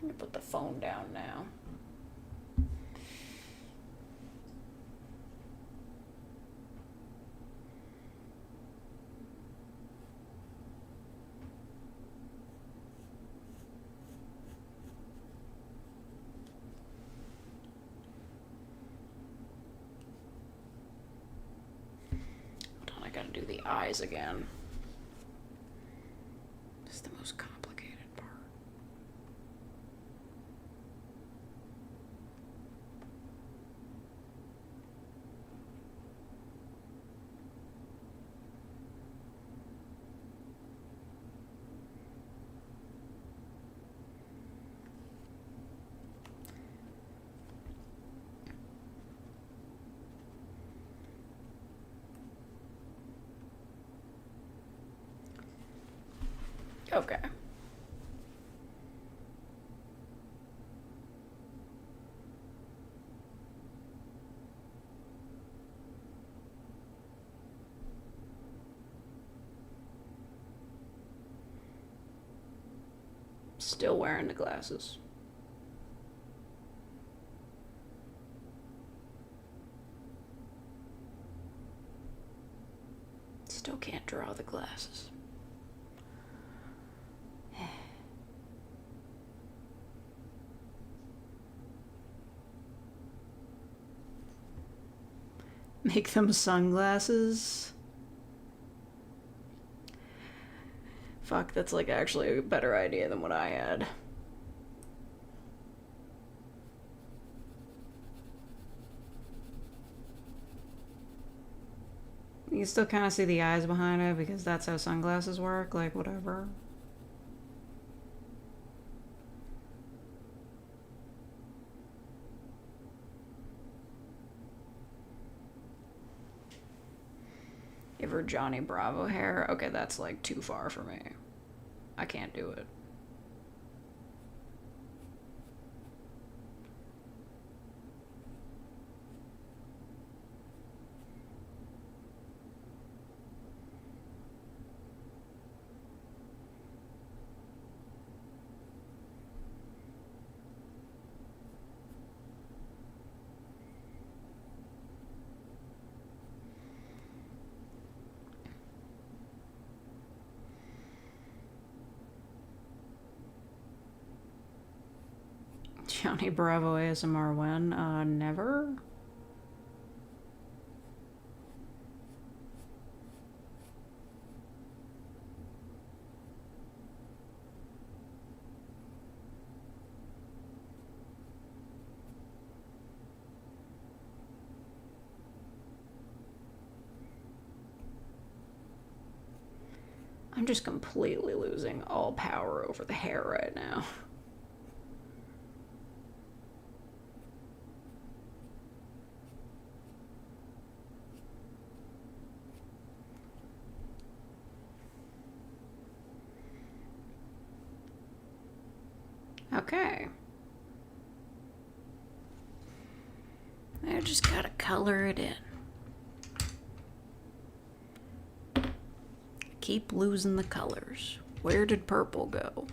gonna put the phone down now. Hold on, I gotta do the eyes again. This is the most complicated part. Okay. Still wearing the glasses. Still can't draw the glasses. Make them sunglasses? Fuck, that's like actually a better idea than what I had. You can still kind of see the eyes behind it because that's how sunglasses work, like whatever. Give her Johnny Bravo hair. Okay, that's like too far for me. I can't do it. Johnny Bravo ASMR when? Never? I'm just completely losing all power over the hair right now. Okay. I just gotta color it in. Keep losing the colors. Where did purple go?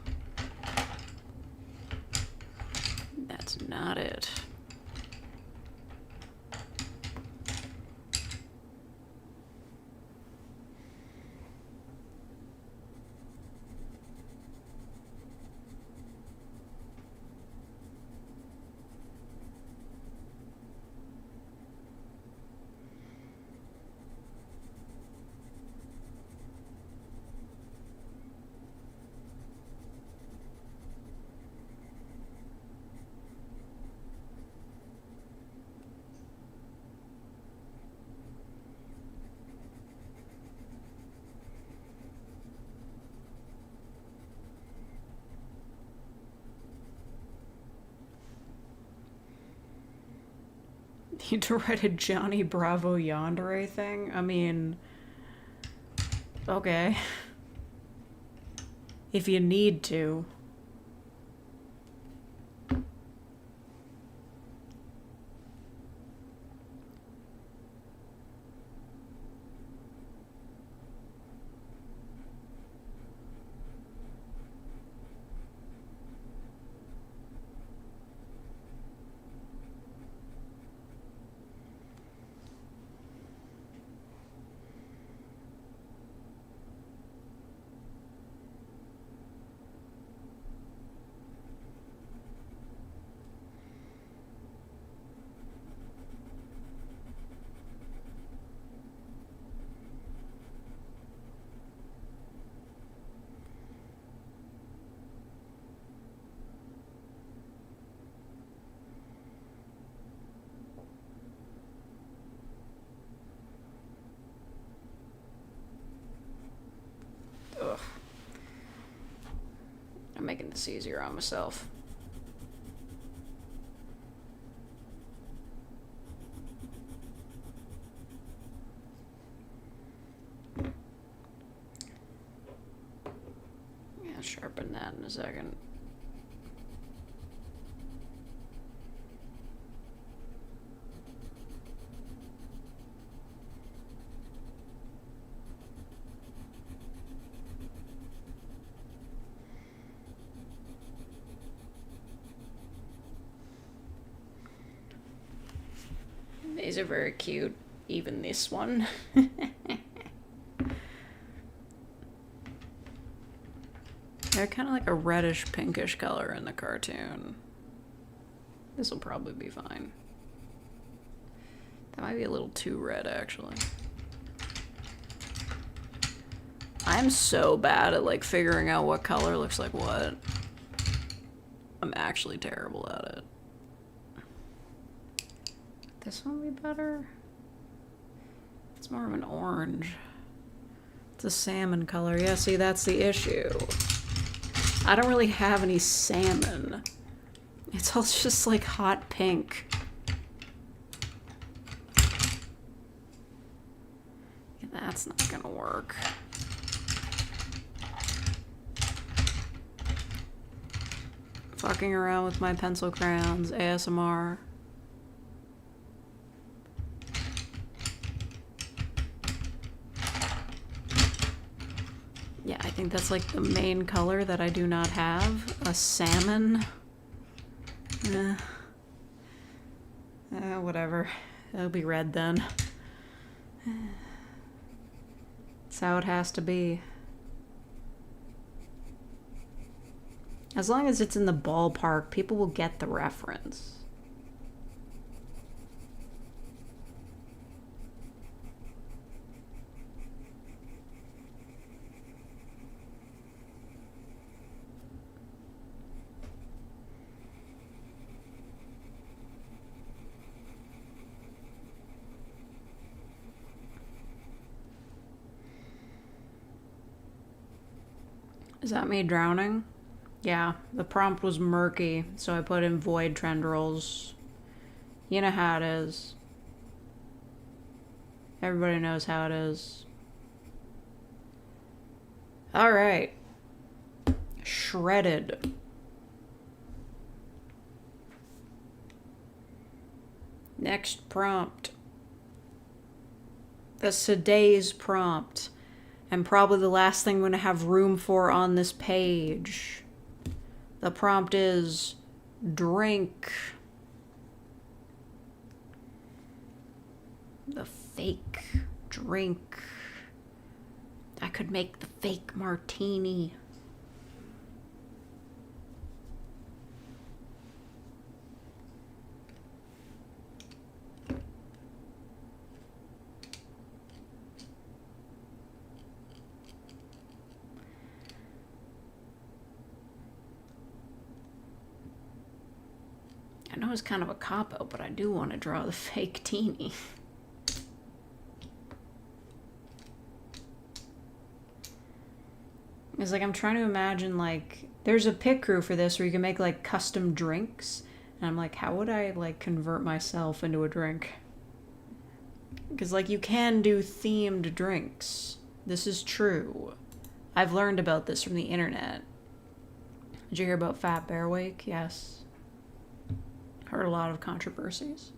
That's not it. You to write a Johnny Bravo Yandere thing? I mean, okay. If you need to. Ugh. I'm making this easier on myself. Yeah, sharpen that in a second. These are very cute. Even this one. They're kind of like a reddish pinkish color in the cartoon. This will probably be fine. That might be a little too red, actually. I'm so bad at like figuring out what color looks like what. I'm actually terrible at it. This one be better? It's more of an orange. It's a salmon color. Yeah, see, that's the issue. I don't really have any salmon. It's all just like hot pink. Yeah, that's not gonna work. Fucking around with my pencil crayons, ASMR. Yeah, I think that's like the main color that I do not have. A salmon. Whatever. It'll be red then. That's how it has to be. As long as it's in the ballpark, people will get the reference. Is that me drowning? Yeah, the prompt was murky, so I put in void tendrils. You know how it is. Everybody knows how it is. Alright. Shredded. Next prompt. That's today's prompt. And probably the last thing I'm going to have room for on this page. The prompt is drink. The fake drink. I could make the fake martini. I know it's kind of a cop-out, but I do want to draw the fake teeny. It's like I'm trying to imagine, like, there's a pit crew for this where you can make, like, custom drinks. And I'm like, how would I, like, convert myself into a drink? Because, like, you can do themed drinks. This is true. I've learned about this from the internet. Did you hear about Fat Bear Week? Yes. Heard a lot of controversies.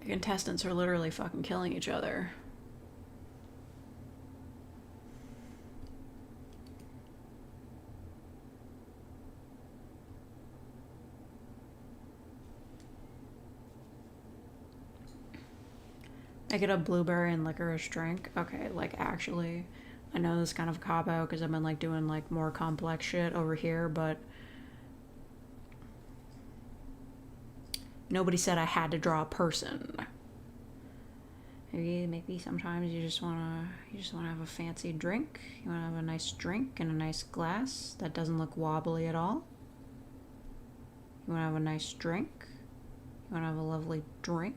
The contestants are literally fucking killing each other. I get a blueberry and licorice drink. Okay, like actually, I know this is kind of a cop-out because I've been like doing like more complex shit over here, but nobody said I had to draw a person. Maybe sometimes you just wanna have a fancy drink. You wanna have a nice drink in a nice glass that doesn't look wobbly at all. You wanna have a nice drink. You wanna have a lovely drink.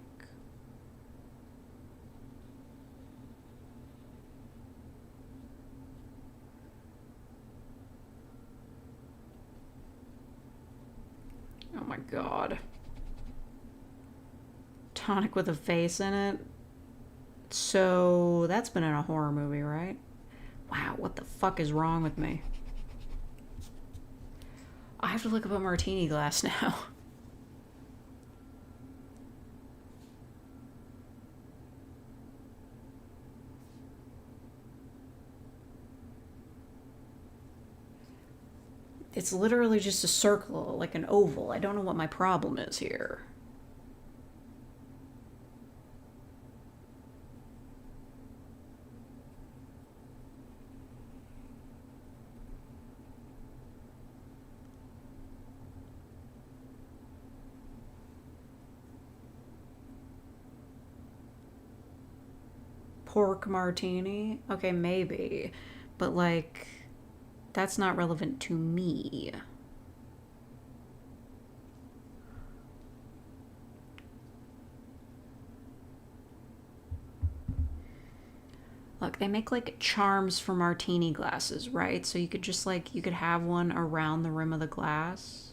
Oh my god. Tonic with a face in it. So, that's been in a horror movie, right? Wow, what the fuck is wrong with me? I have to look up a martini glass now. It's literally just a circle, like an oval. I don't know what my problem is here. Pork martini? Okay, maybe. But, like, that's not relevant to me. Look, they make, like, charms for martini glasses, right? So you could just, like, you could have one around the rim of the glass.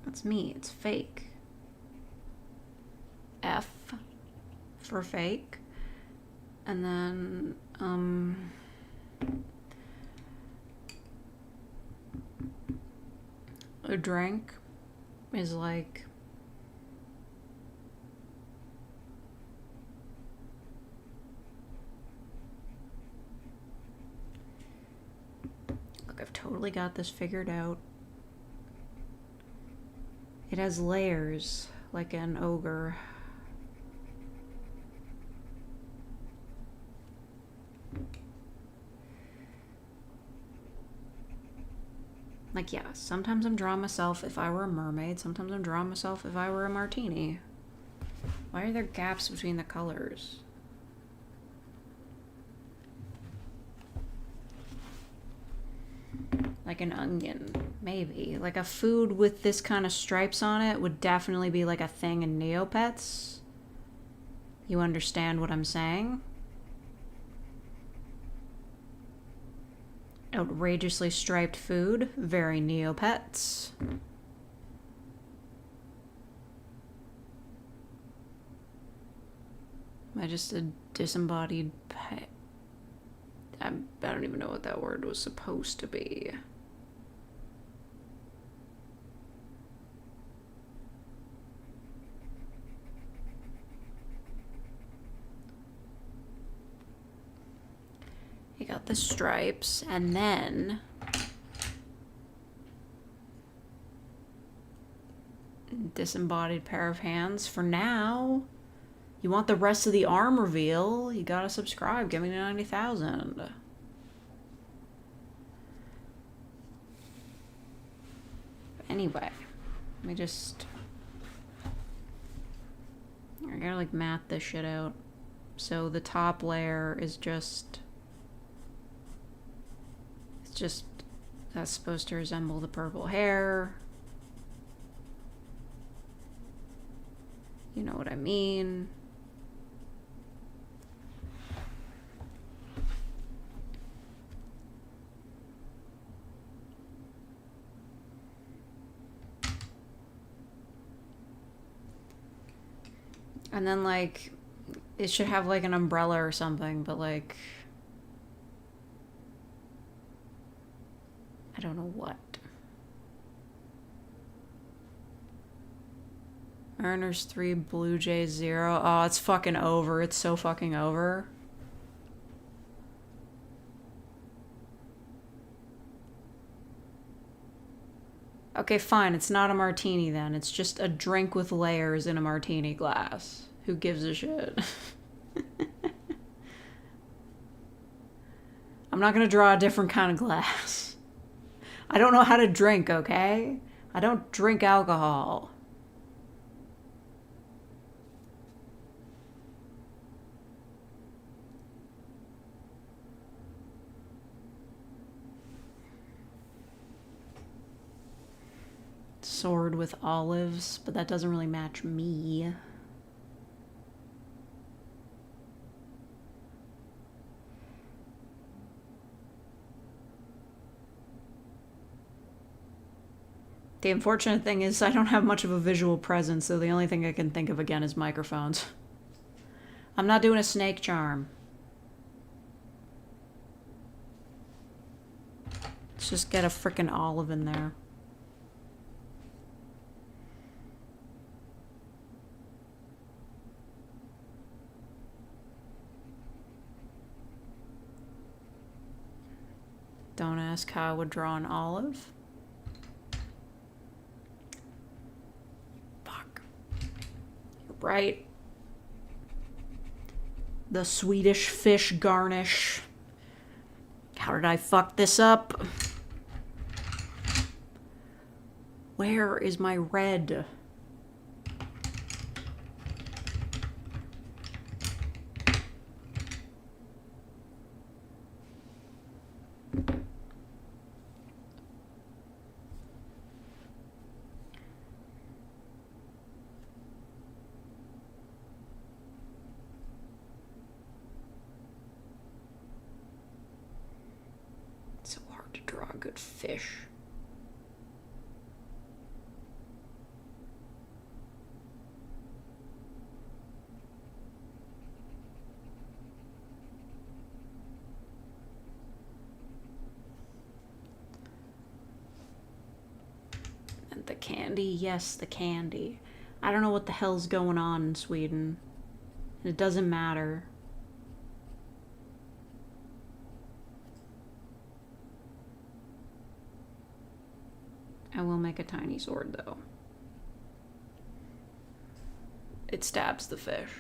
That's me. It's fake. F for fake. And then, a drink is like look, I've totally got this figured out. It has layers like an ogre. Like, yeah, sometimes I'm drawing myself if I were a mermaid. Sometimes I'm drawing myself if I were a martini. Why are there gaps between the colors? Like an onion, maybe. Like a food with this kind of stripes on it would definitely be like a thing in Neopets. You understand what I'm saying? Outrageously striped food, very Neopets. Am I just a disembodied I don't even know what that word was supposed to be. You got the stripes, and then disembodied pair of hands. For now, you want the rest of the arm reveal, you gotta subscribe. Give me 90,000. Anyway, let me just... I gotta like map this shit out. So the top layer is just... It's just... That's supposed to resemble the purple hair. You know what I mean. And then, like, it should have, like, an umbrella or something, but, like... I don't know what. Earners 3, Blue Jays 0. Oh, it's fucking over. It's so fucking over. Okay, fine. It's not a martini then. It's just a drink with layers in a martini glass. Who gives a shit? I'm not gonna draw a different kind of glass. I don't know how to drink, okay? I don't drink alcohol. Sword with olives, but that doesn't really match me. The unfortunate thing is I don't have much of a visual presence, so the only thing I can think of again is microphones. I'm not doing a snake charm. Let's just get a frickin' olive in there. Don't ask how I would draw an olive. Fuck. You're right. The Swedish fish garnish. How did I fuck this up? Where is my red? It's so hard to draw a good fish. And the candy, yes, the candy. I don't know what the hell's going on in Sweden. It doesn't matter. I will make a tiny sword, though. It stabs the fish.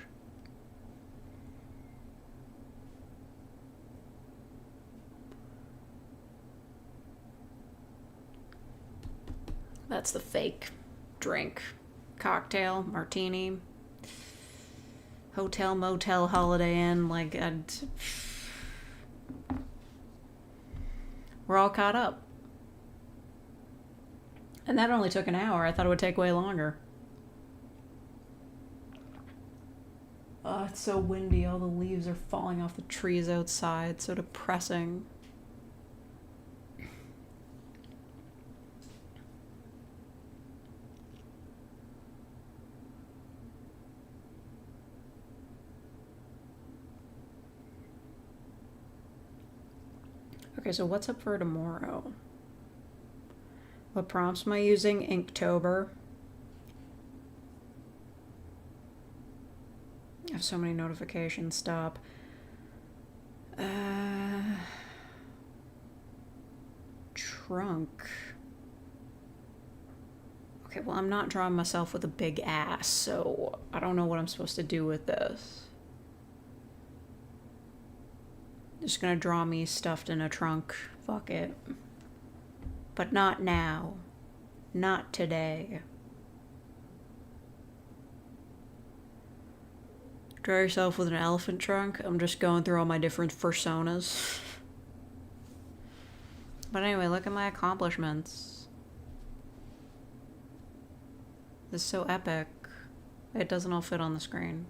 That's the fake drink. Cocktail, martini, hotel, motel, Holiday Inn. Like, we're all caught up. And that only took an hour. I thought it would take way longer. Oh, it's so windy. All the leaves are falling off the trees outside. It's so depressing. Okay, so what's up for tomorrow? What prompts am I using? Inktober. I have so many notifications. Stop. Trunk. Okay, well, I'm not drawing myself with a big ass, so I don't know what I'm supposed to do with this. Just gonna draw me stuffed in a trunk. Fuck it. But not now. Not today. Draw yourself with an elephant trunk. I'm just going through all my different personas. But anyway, look at my accomplishments. This is so epic. It doesn't all fit on the screen.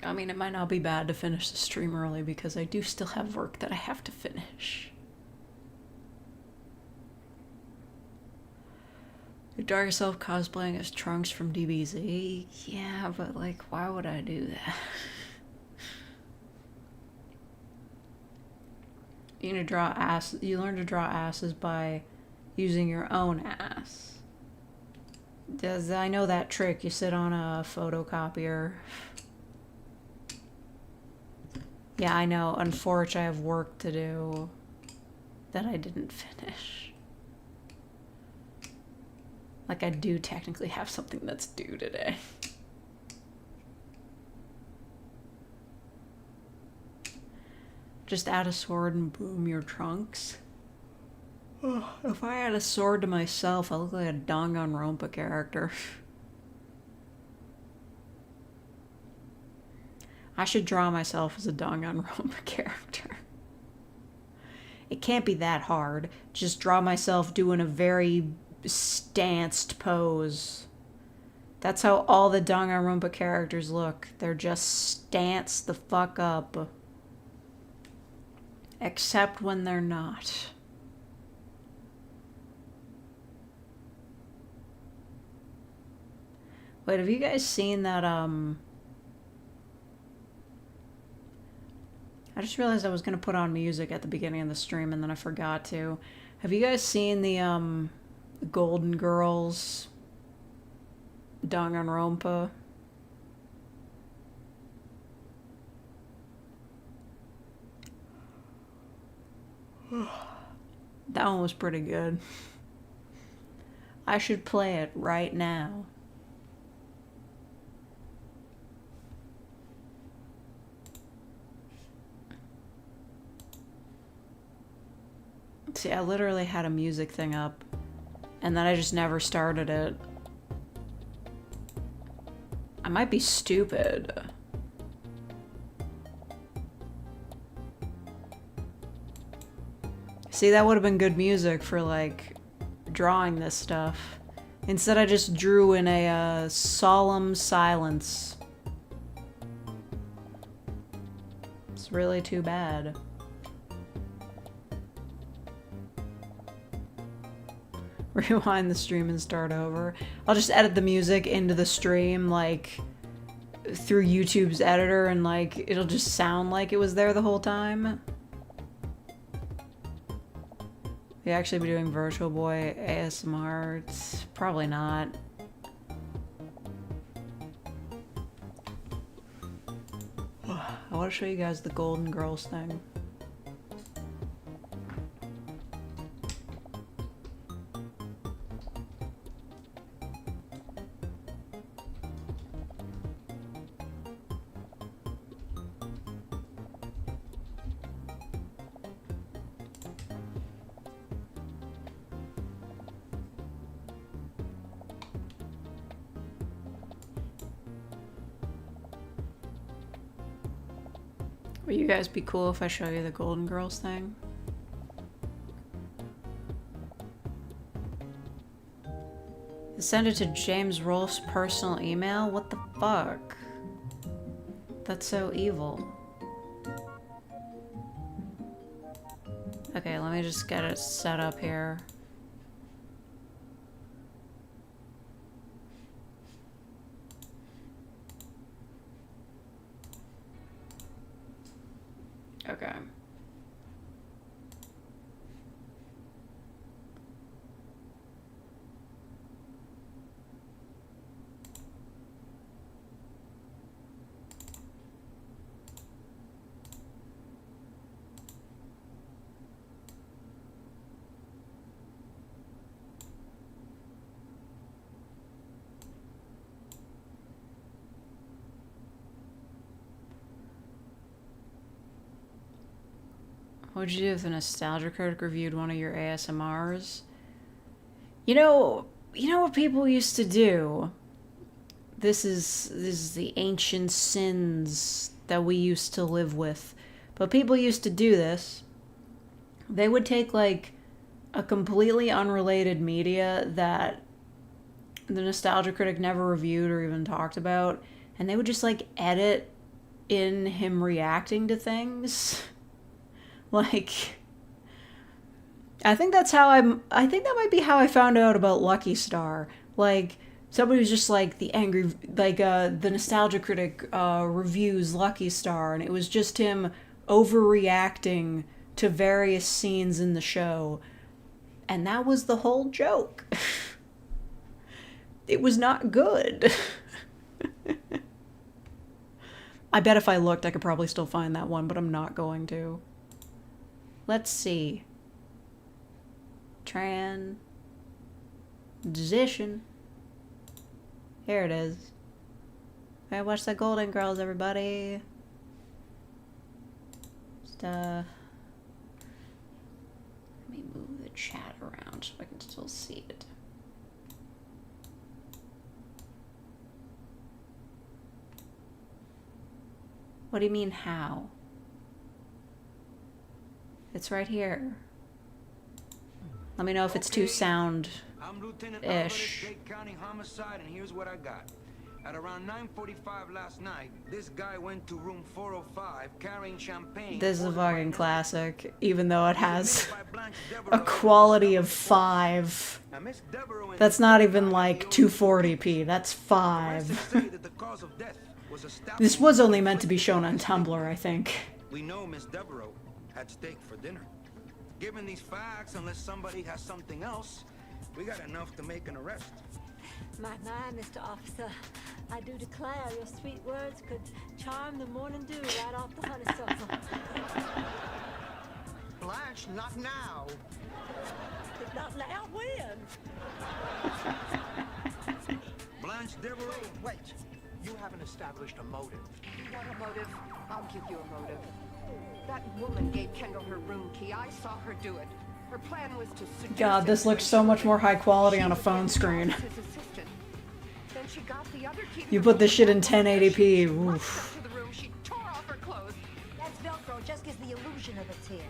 I mean, it might not be bad to finish the stream early because I do still have work that I have to finish. You draw yourself cosplaying as Trunks from DBZ? Yeah, but like, why would I do that? You learn to draw asses by using your own ass. I know that trick. You sit on a photocopier. Yeah, I know. Unfortunately, I have work to do that I didn't finish. Like, I do technically have something that's due today. Just add a sword and boom, your trunks. Oh, if I add a sword to myself, I look like a Danganronpa character. I should draw myself as a Danganronpa character. It can't be that hard. Just draw myself doing a very stanced pose. That's how all the Danganronpa characters look. They're just stanced the fuck up. Except when they're not. Wait, have you guys seen that, I just realized I was going to put on music at the beginning of the stream and then I forgot to. Have you guys seen the Golden Girls Danganronpa? That one was pretty good. I should play it right now. See, I literally had a music thing up, and then I just never started it. I might be stupid. See, that would have been good music for, like, drawing this stuff. Instead, I just drew in a solemn silence. It's really too bad. Rewind the stream and start over. I'll just edit the music into the stream, like, through YouTube's editor, and, like, it'll just sound like it was there the whole time. You actually be doing Virtual Boy ASMR? It's probably not. I want to show you guys the Golden Girls thing. Would you guys be cool if I show you the Golden Girls thing? Send it to James Rolfe's personal email? What the fuck? That's so evil. Okay, let me just get it set up here. Okay. What would you do if a nostalgia critic reviewed one of your ASMRs? You know what people used to do? This is the ancient sins that we used to live with. But people used to do this. They would take like a completely unrelated media that the nostalgia critic never reviewed or even talked about, and they would just like edit in him reacting to things. Like, I think that might be how I found out about Lucky Star. Like, somebody was just like, the nostalgia critic reviews Lucky Star, and it was just him overreacting to various scenes in the show. And that was the whole joke. It was not good. I bet if I looked, I could probably still find that one, but I'm not going to. Let's see. Transition. Here it is. Okay, watch the Golden Girls, everybody. Just, let me move the chat around so I can still see it. What do you mean, how? It's right here. Let me know if it's too sound-ish. I'm Lieutenant Dade County Homicide, and here's what I got. At around 9:45 last night, this guy went to room 405 carrying champagne. This is a fucking classic, even though it has a quality of 5. That's not even like 240p, that's 5. This was only meant to be shown on Tumblr, I think. We know Miss Devereaux had steak for dinner. Given these facts, unless somebody has something else, we got enough to make an arrest. My, Mr. Officer, I do declare your sweet words could charm the morning dew right off the honeysuckle. Blanche, not now. But not now, when? Blanche Devereaux. Wait, you haven't established a motive. You want a motive? I'll give you a motive. That woman gave Kendall her room key. I saw her do it. Her plan was to seduce God, this looks so much more high quality on a phone screen. his assistant. Then she got the other key to You the put this shit in room. 1080p. She rushed Oof. up to the room. She tore off her clothes. That's Velcro, just gives the illusion of it's here.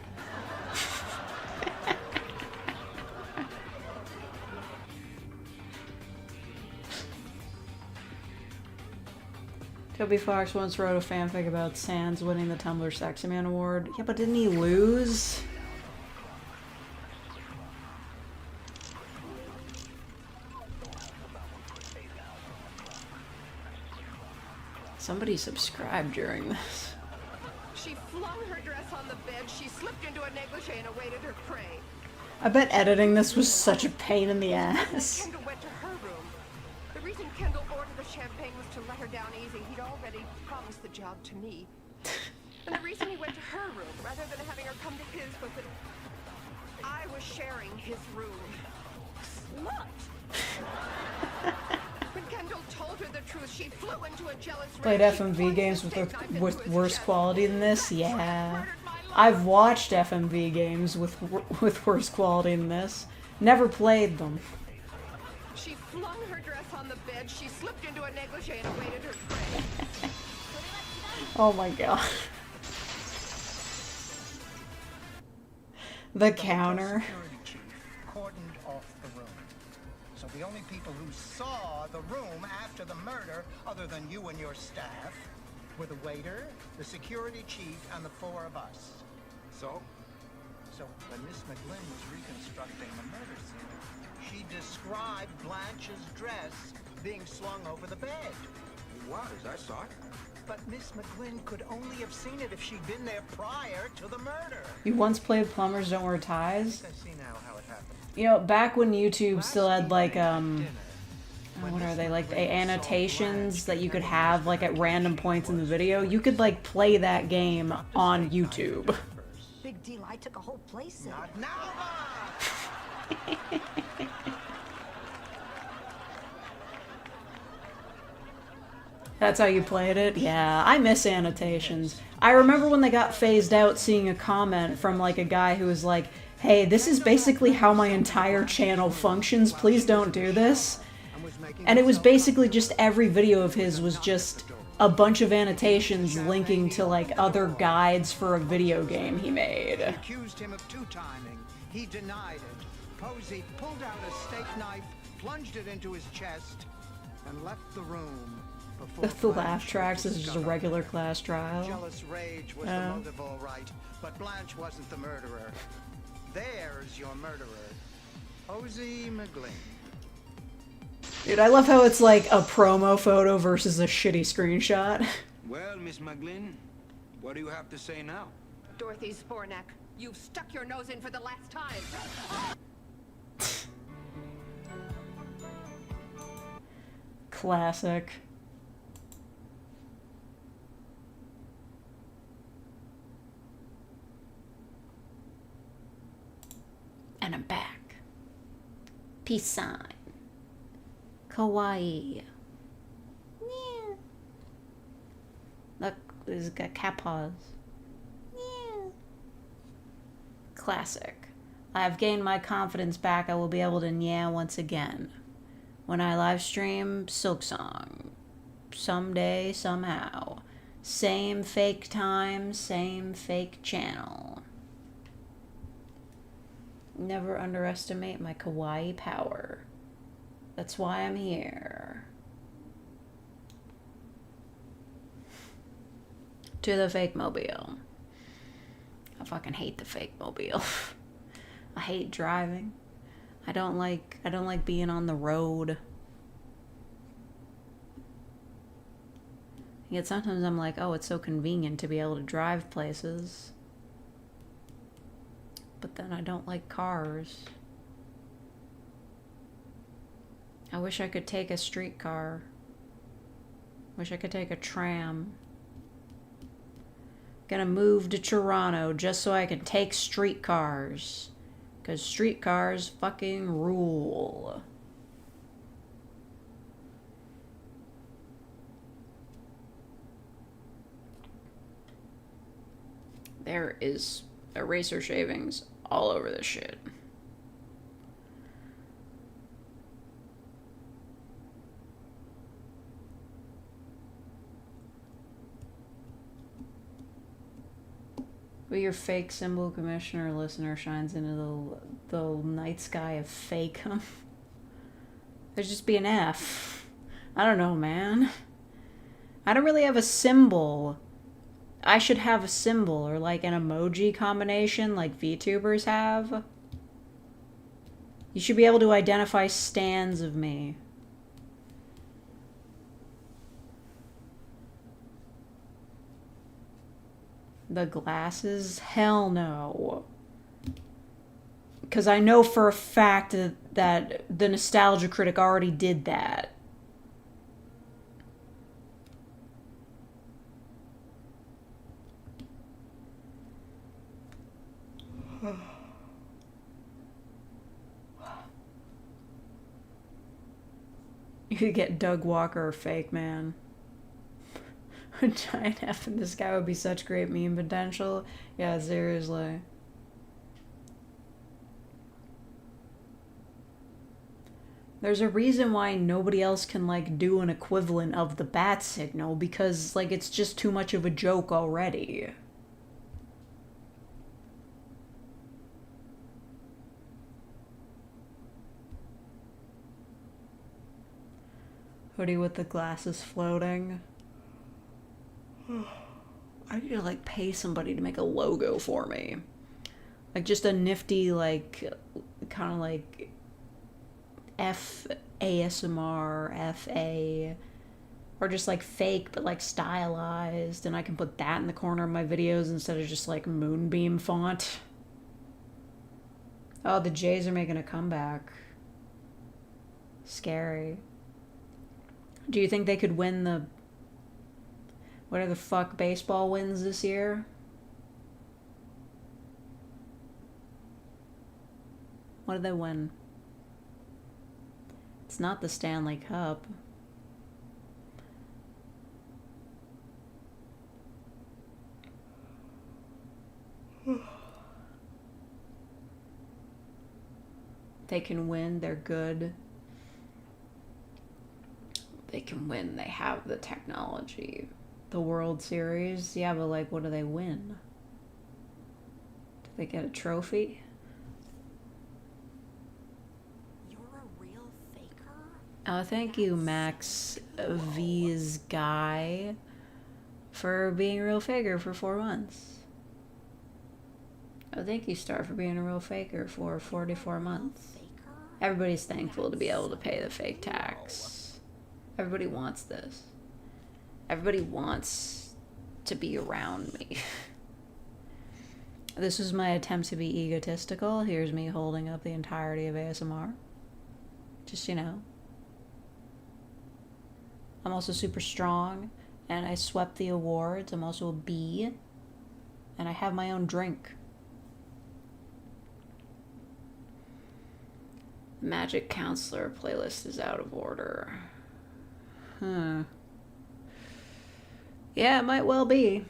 Toby Fox once wrote a fanfic about Sans winning the Tumblr Sexy Man Award. Yeah, but didn't he lose? Somebody subscribed during this. She flung her dress on the bed. She slipped into a negligee and awaited her prey. I bet editing this was such a pain in the ass. Kendall went to her room. The reason Kendall ordered the champagne was to let her down easy. He'd already promised the job to me. And the reason he went to her room, rather than having her come to his, was that I was sharing his room. Slut! When Kendall told her the truth, she flew into a jealous Played rage. She FMV plunged games the with steak knife into with his worse chest. quality than this? She Yeah. murdered my life. I've watched FMV games with worse quality than this. Never played them. She flung her dress on the bed. She slipped into a negligee and awaited her prey. Oh my god. The counter. Security chief cordoned off the room. So the only people who saw the room after the murder, other than you and your staff, were the waiter, the security chief, and the 4 of us. So? So when Miss McGlynn was reconstructing the murder scene, she described Blanche's dress being slung over the bed. It was, I saw it. But Miss McGlynn could only have seen it if she'd been there prior to the murder. You once played Plumbers Don't Wear Ties? I see now how it happened. You know, back when YouTube still had like Dinner, what are they, like the annotations that you could have like at random points in the video, you could like play that game on YouTube. Big deal. I took a whole place in. Not now, That's how you played it? Yeah, I miss annotations. I remember when they got phased out seeing a comment from like a guy who was like, hey, this is basically how my entire channel functions, please don't do this. And it was basically just every video of his was just a bunch of annotations linking to like other guides for a video game he made. accused him of two-timing. He denied it. Posey pulled out a steak knife, plunged it into his chest, and left the room. The laugh tracks is just a regular class trial. Jealous rage was the motive, all right, but Blanche wasn't the murderer. There's your murderer, Posey McGlynn. Dude, I love how it's like a promo photo versus a shitty screenshot. Well, Miss McGlynn, what do you have to say now? Dorothy Spornak, you've stuck your nose in for the last time. Classic. And I'm back. Peace sign. Kawaii. Yeah. Look, he's got cat paws. Yeah. Classic. I have gained my confidence back. I will be able to yeah once again. When I live stream Silksong. Someday, somehow. Same fake time, same fake channel. Never underestimate my kawaii power. That's why I'm here. To the fake mobile. I fucking hate the fake mobile. I hate driving. I don't like being on the road. Yet sometimes I'm like, oh, it's so convenient to be able to drive places. But then I don't like cars. I wish I could take a streetcar. Wish I could take a tram. Gonna move to Toronto just so I can take streetcars. 'Cause streetcars fucking rule. There is eraser shavings all over this shit. But your fake symbol commissioner listener shines into the night sky of fake. There'd just be an F. I don't know, man. I don't really have a symbol. I should have a symbol or like an emoji combination like VTubers have. You should be able to identify stans of me. The glasses? Hell no. Because I know for a fact that the Nostalgia Critic already did that. You could get Doug Walker or Fake Man. A giant F in the sky would be such great meme potential. Yeah, seriously. There's a reason why nobody else can, like, do an equivalent of the bat signal, because, like, it's just too much of a joke already. Hoodie with the glasses floating. I need to, like, pay somebody to make a logo for me. Like, just a nifty, like, kind of like ASMR, FA, or just like fake but like stylized, and I can put that in the corner of my videos instead of just like Moonbeam font. Oh, the Jays are making a comeback. Scary. Do you think they could win the whatever the fuck baseball wins this year? What did they win? It's not the Stanley Cup. They can win, they're good. They can win, they have the technology. The World Series, yeah, but like, what do they win? Do they get a trophy? You're a real faker? Oh, thank you, Max V's guy, for being a real faker for 4 months. Oh, thank you, Star, for being a real faker for 44 months. Everybody's thankful to be able to pay the fake tax. Everybody wants this. Everybody wants to be around me. This was my attempt to be egotistical. Here's me holding up the entirety of ASMR. Just, you know. I'm also super strong, and I swept the awards. I'm also a bee, and I have my own drink. Magic Counselor playlist is out of order. Yeah, it might well be.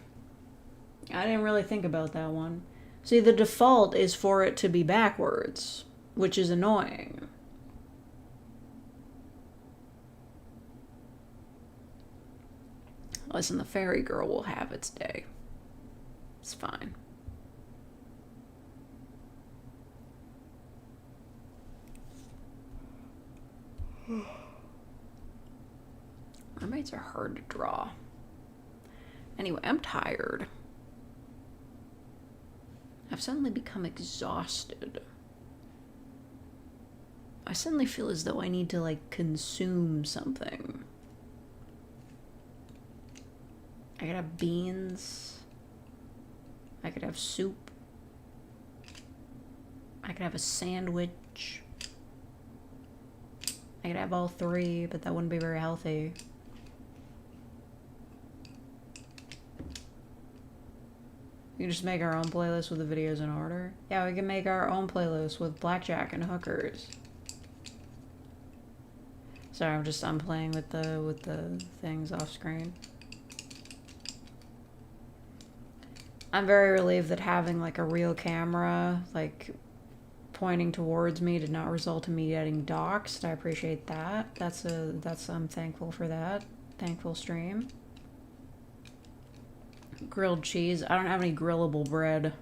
I didn't really think about that one. See, the default is for it to be backwards, which is annoying. Listen, the fairy girl will have its day. It's fine. Mermaids are hard to draw. Anyway, I'm tired. I've suddenly become exhausted. I suddenly feel as though I need to, like, consume something. I could have beans. I could have soup. I could have a sandwich. I could have all three, but that wouldn't be very healthy. We can just make our own playlist with the videos in order. Yeah, we can make our own playlist with blackjack and hookers. Sorry, I'm playing with the things off screen. I'm very relieved that having like a real camera like pointing towards me did not result in me getting doxxed. I appreciate that. I'm thankful for that. Thankful stream. Grilled cheese. I don't have any grillable bread.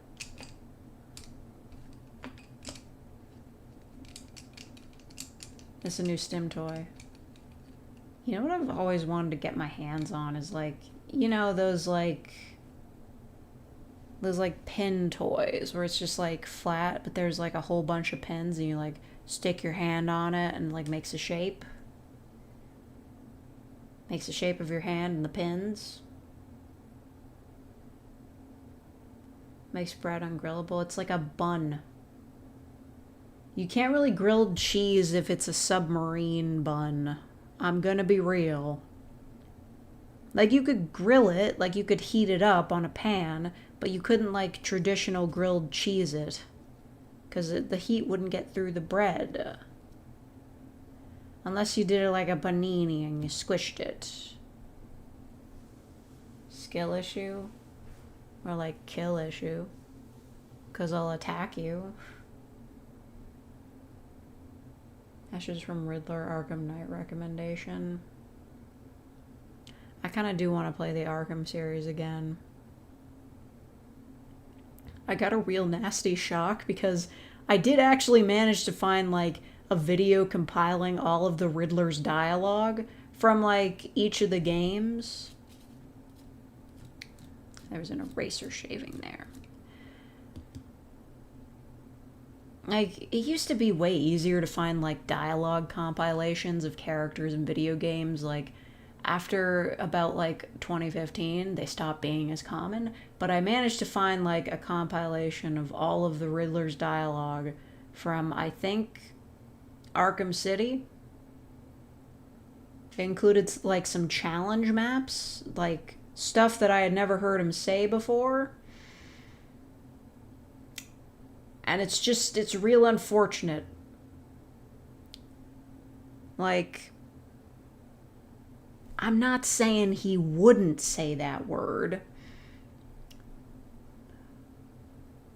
It's a new Stim toy. You know what I've always wanted to get my hands on is like, you know, those like pin toys where it's just like flat, but there's like a whole bunch of pins and you like stick your hand on it and like makes a shape. Makes the shape of your hand and the pins. Makes bread ungrillable. It's like a bun. You can't really grill cheese if it's a submarine bun. I'm gonna be real. Like, you could grill it, like you could heat it up on a pan, but you couldn't like traditional grilled cheese it. Because the heat wouldn't get through the bread. Unless you did it like a panini and you squished it. Skill issue? Or like kill issue. Because I'll attack you. That's just from Riddler Arkham Knight recommendation. I kind of do want to play the Arkham series again. I got a real nasty shock because I did actually manage to find like a video compiling all of the Riddler's dialogue from like each of the games. There was an eraser shaving there. Like, it used to be way easier to find, like, dialogue compilations of characters in video games. Like, after about, like, 2015, they stopped being as common. But I managed to find, like, a compilation of all of the Riddler's dialogue from, I think, Arkham City. It included, like, some challenge maps, like, stuff that I had never heard him say before. And it's real unfortunate. Like, I'm not saying he wouldn't say that word,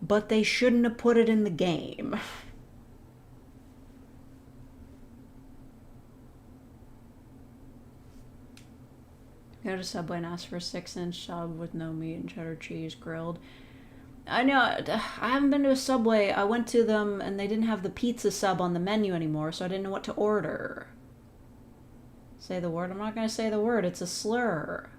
but they shouldn't have put it in the game. Go to Subway and ask for a 6-inch sub with no meat and cheddar cheese grilled. I know, I haven't been to a Subway. I went to them and they didn't have the pizza sub on the menu anymore, so I didn't know what to order. Say the word? I'm not gonna say the word. It's a slur.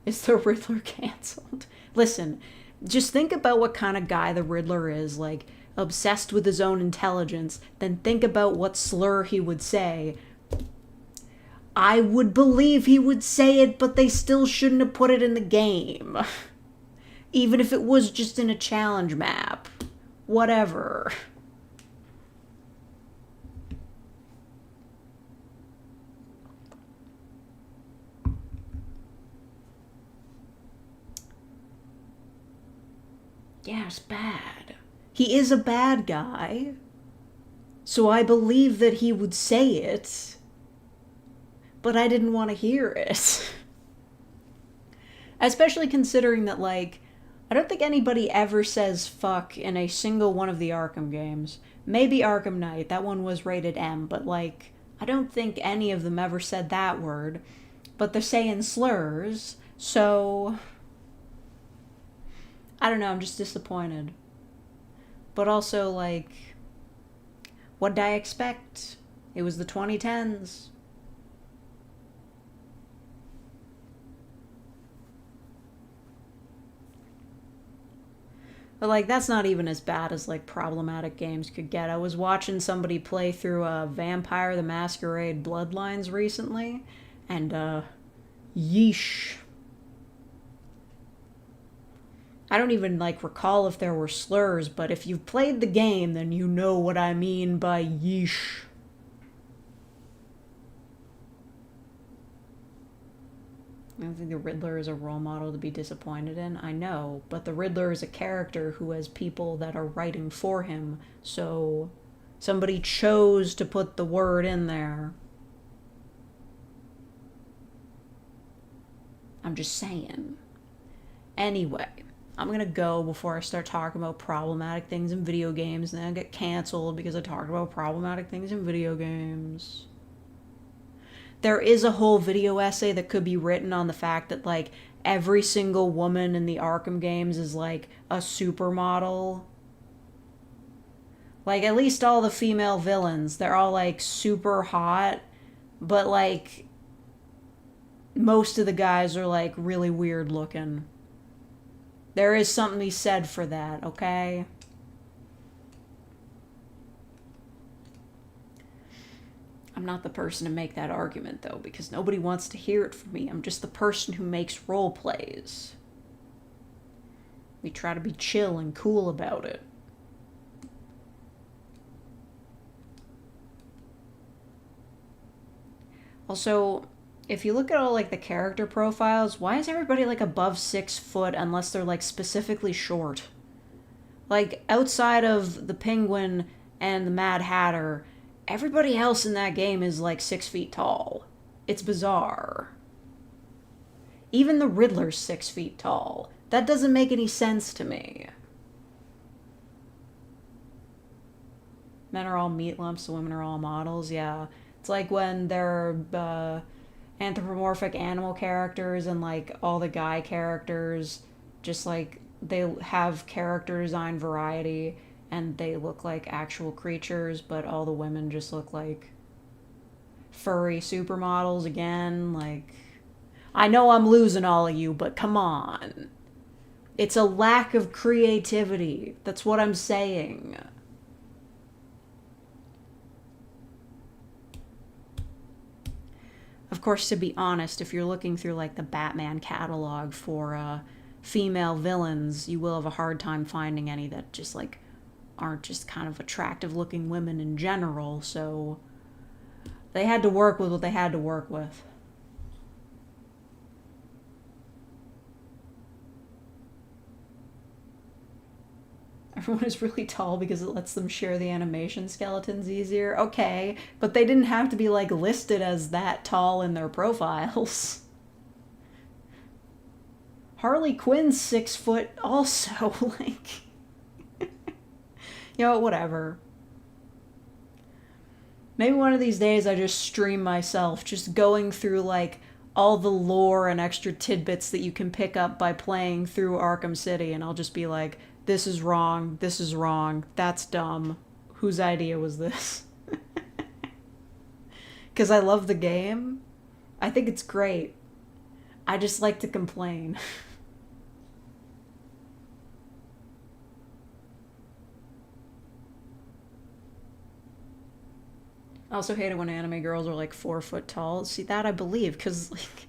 Is the Riddler canceled? Listen, just think about what kind of guy the Riddler is, like, obsessed with his own intelligence, then think about what slur he would say. I would believe he would say it, but they still shouldn't have put it in the game. Even if it was just in a challenge map. Whatever. Yeah, it's bad. He is a bad guy. So I believe that he would say it. But I didn't want to hear it. Especially considering that, like, I don't think anybody ever says fuck in a single one of the Arkham games. Maybe Arkham Knight, that one was rated M, but, like, I don't think any of them ever said that word. But they're saying slurs, so I don't know, I'm just disappointed. But also, like, what did I expect? It was the 2010s. But, like, that's not even as bad as, like, problematic games could get. I was watching somebody play through Vampire the Masquerade Bloodlines recently, and, yeesh. I don't even, like, recall if there were slurs, but if you've played the game, then you know what I mean by yeesh. I don't think the Riddler is a role model to be disappointed in. I know, but the Riddler is a character who has people that are writing for him, so somebody chose to put the word in there. I'm just saying. Anyway, I'm gonna go before I start talking about problematic things in video games, and then I get canceled because I talk about problematic things in video games. There is a whole video essay that could be written on the fact that, like, every single woman in the Arkham games is, like, a supermodel. Like, at least all the female villains, they're all, like, super hot, but, like, most of the guys are, like, really weird looking. There is something to be said for that, okay? I'm not the person to make that argument, though, because nobody wants to hear it from me. I'm just the person who makes role plays. We try to be chill and cool about it. Also, if you look at all, like, the character profiles, why is everybody, like, above 6 foot unless they're, like, specifically short? Like, outside of the Penguin and the Mad Hatter, everybody else in that game is, like, 6 feet tall. It's bizarre. Even the Riddler's 6 feet tall. That doesn't make any sense to me. Men are all meat lumps, the women are all models, yeah. It's like when they're anthropomorphic animal characters and, like, all the guy characters, just, like, they have character design variety and they look like actual creatures, but all the women just look like furry supermodels again. Like, I know I'm losing all of you, but come on. It's a lack of creativity. That's what I'm saying. course, to be honest, if you're looking through like the Batman catalog for female villains, you will have a hard time finding any that just like aren't just kind of attractive looking women in general, so they had to work with what they had to work with. Everyone is really tall because it lets them share the animation skeletons easier. Okay, but they didn't have to be like listed as that tall in their profiles. Harley Quinn's 6 foot also, like... You know, whatever. Maybe one of these days I just stream myself, just going through, like, all the lore and extra tidbits that you can pick up by playing through Arkham City, and I'll just be like, this is wrong, that's dumb. Whose idea was this? Because I love the game. I think it's great. I just like to complain. I also hate it when anime girls are like 4 foot tall. See, that I believe, because like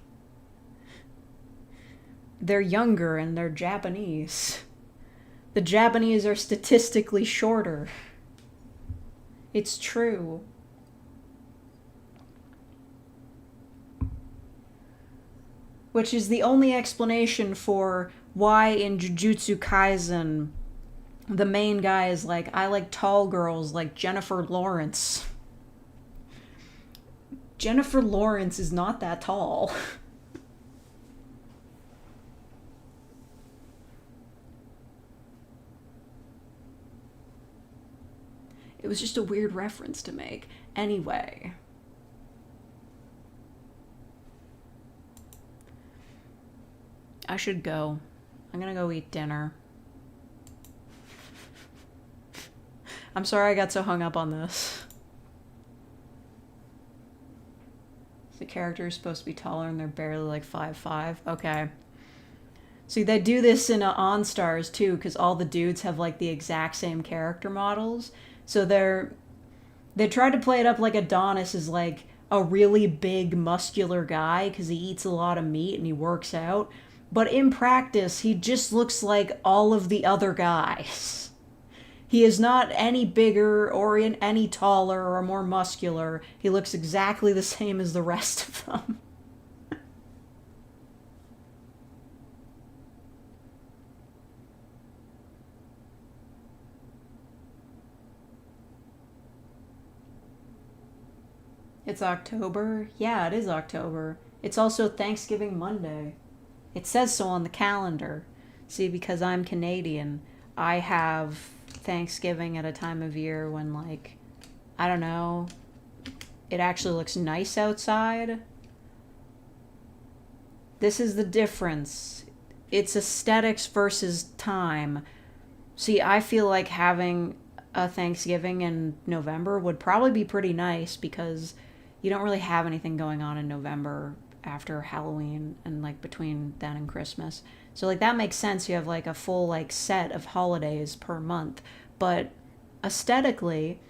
they're younger and they're Japanese. The Japanese are statistically shorter. It's true. Which is the only explanation for why in Jujutsu Kaisen the main guy is like, I like tall girls like Jennifer Lawrence. Jennifer Lawrence is not that tall. It was just a weird reference to make. Anyway. I should go. I'm gonna go eat dinner. I'm sorry I got so hung up on this. The character is supposed to be taller and they're barely like 5'5". Okay. See, they do this in OnStars too, because all the dudes have like the exact same character models. So they try to play it up like Adonis is like a really big muscular guy because he eats a lot of meat and he works out. But in practice, he just looks like all of the other guys. He is not any bigger or any taller or more muscular. He looks exactly the same as the rest of them. It's October? Yeah, it is October. It's also Thanksgiving Monday. It says so on the calendar. See, because I'm Canadian, I have Thanksgiving at a time of year when, like, I don't know, it actually looks nice outside. This is the difference. It's aesthetics versus time. See, I feel like having a Thanksgiving in November would probably be pretty nice because you don't really have anything going on in November after Halloween and like between then and Christmas. So like that makes sense. You have like a full like set of holidays per month. But aesthetically,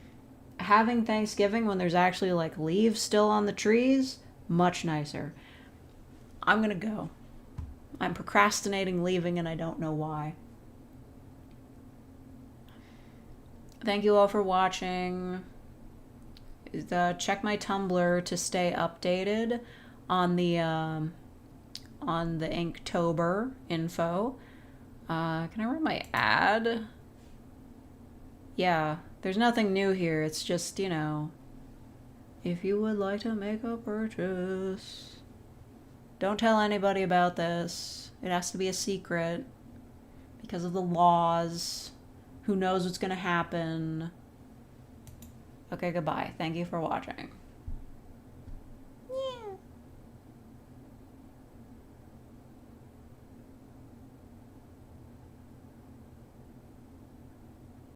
having Thanksgiving when there's actually like leaves still on the trees, much nicer. I'm gonna go. I'm procrastinating leaving and I don't know why. Thank you all for watching. Check my Tumblr to stay updated on the Inktober info. Can I run my ad? Yeah, there's nothing new here. It's just, you know, if you would like to make a purchase, don't tell anybody about this. It has to be a secret because of the laws. Who knows what's gonna happen? Okay, goodbye. Thank you for watching.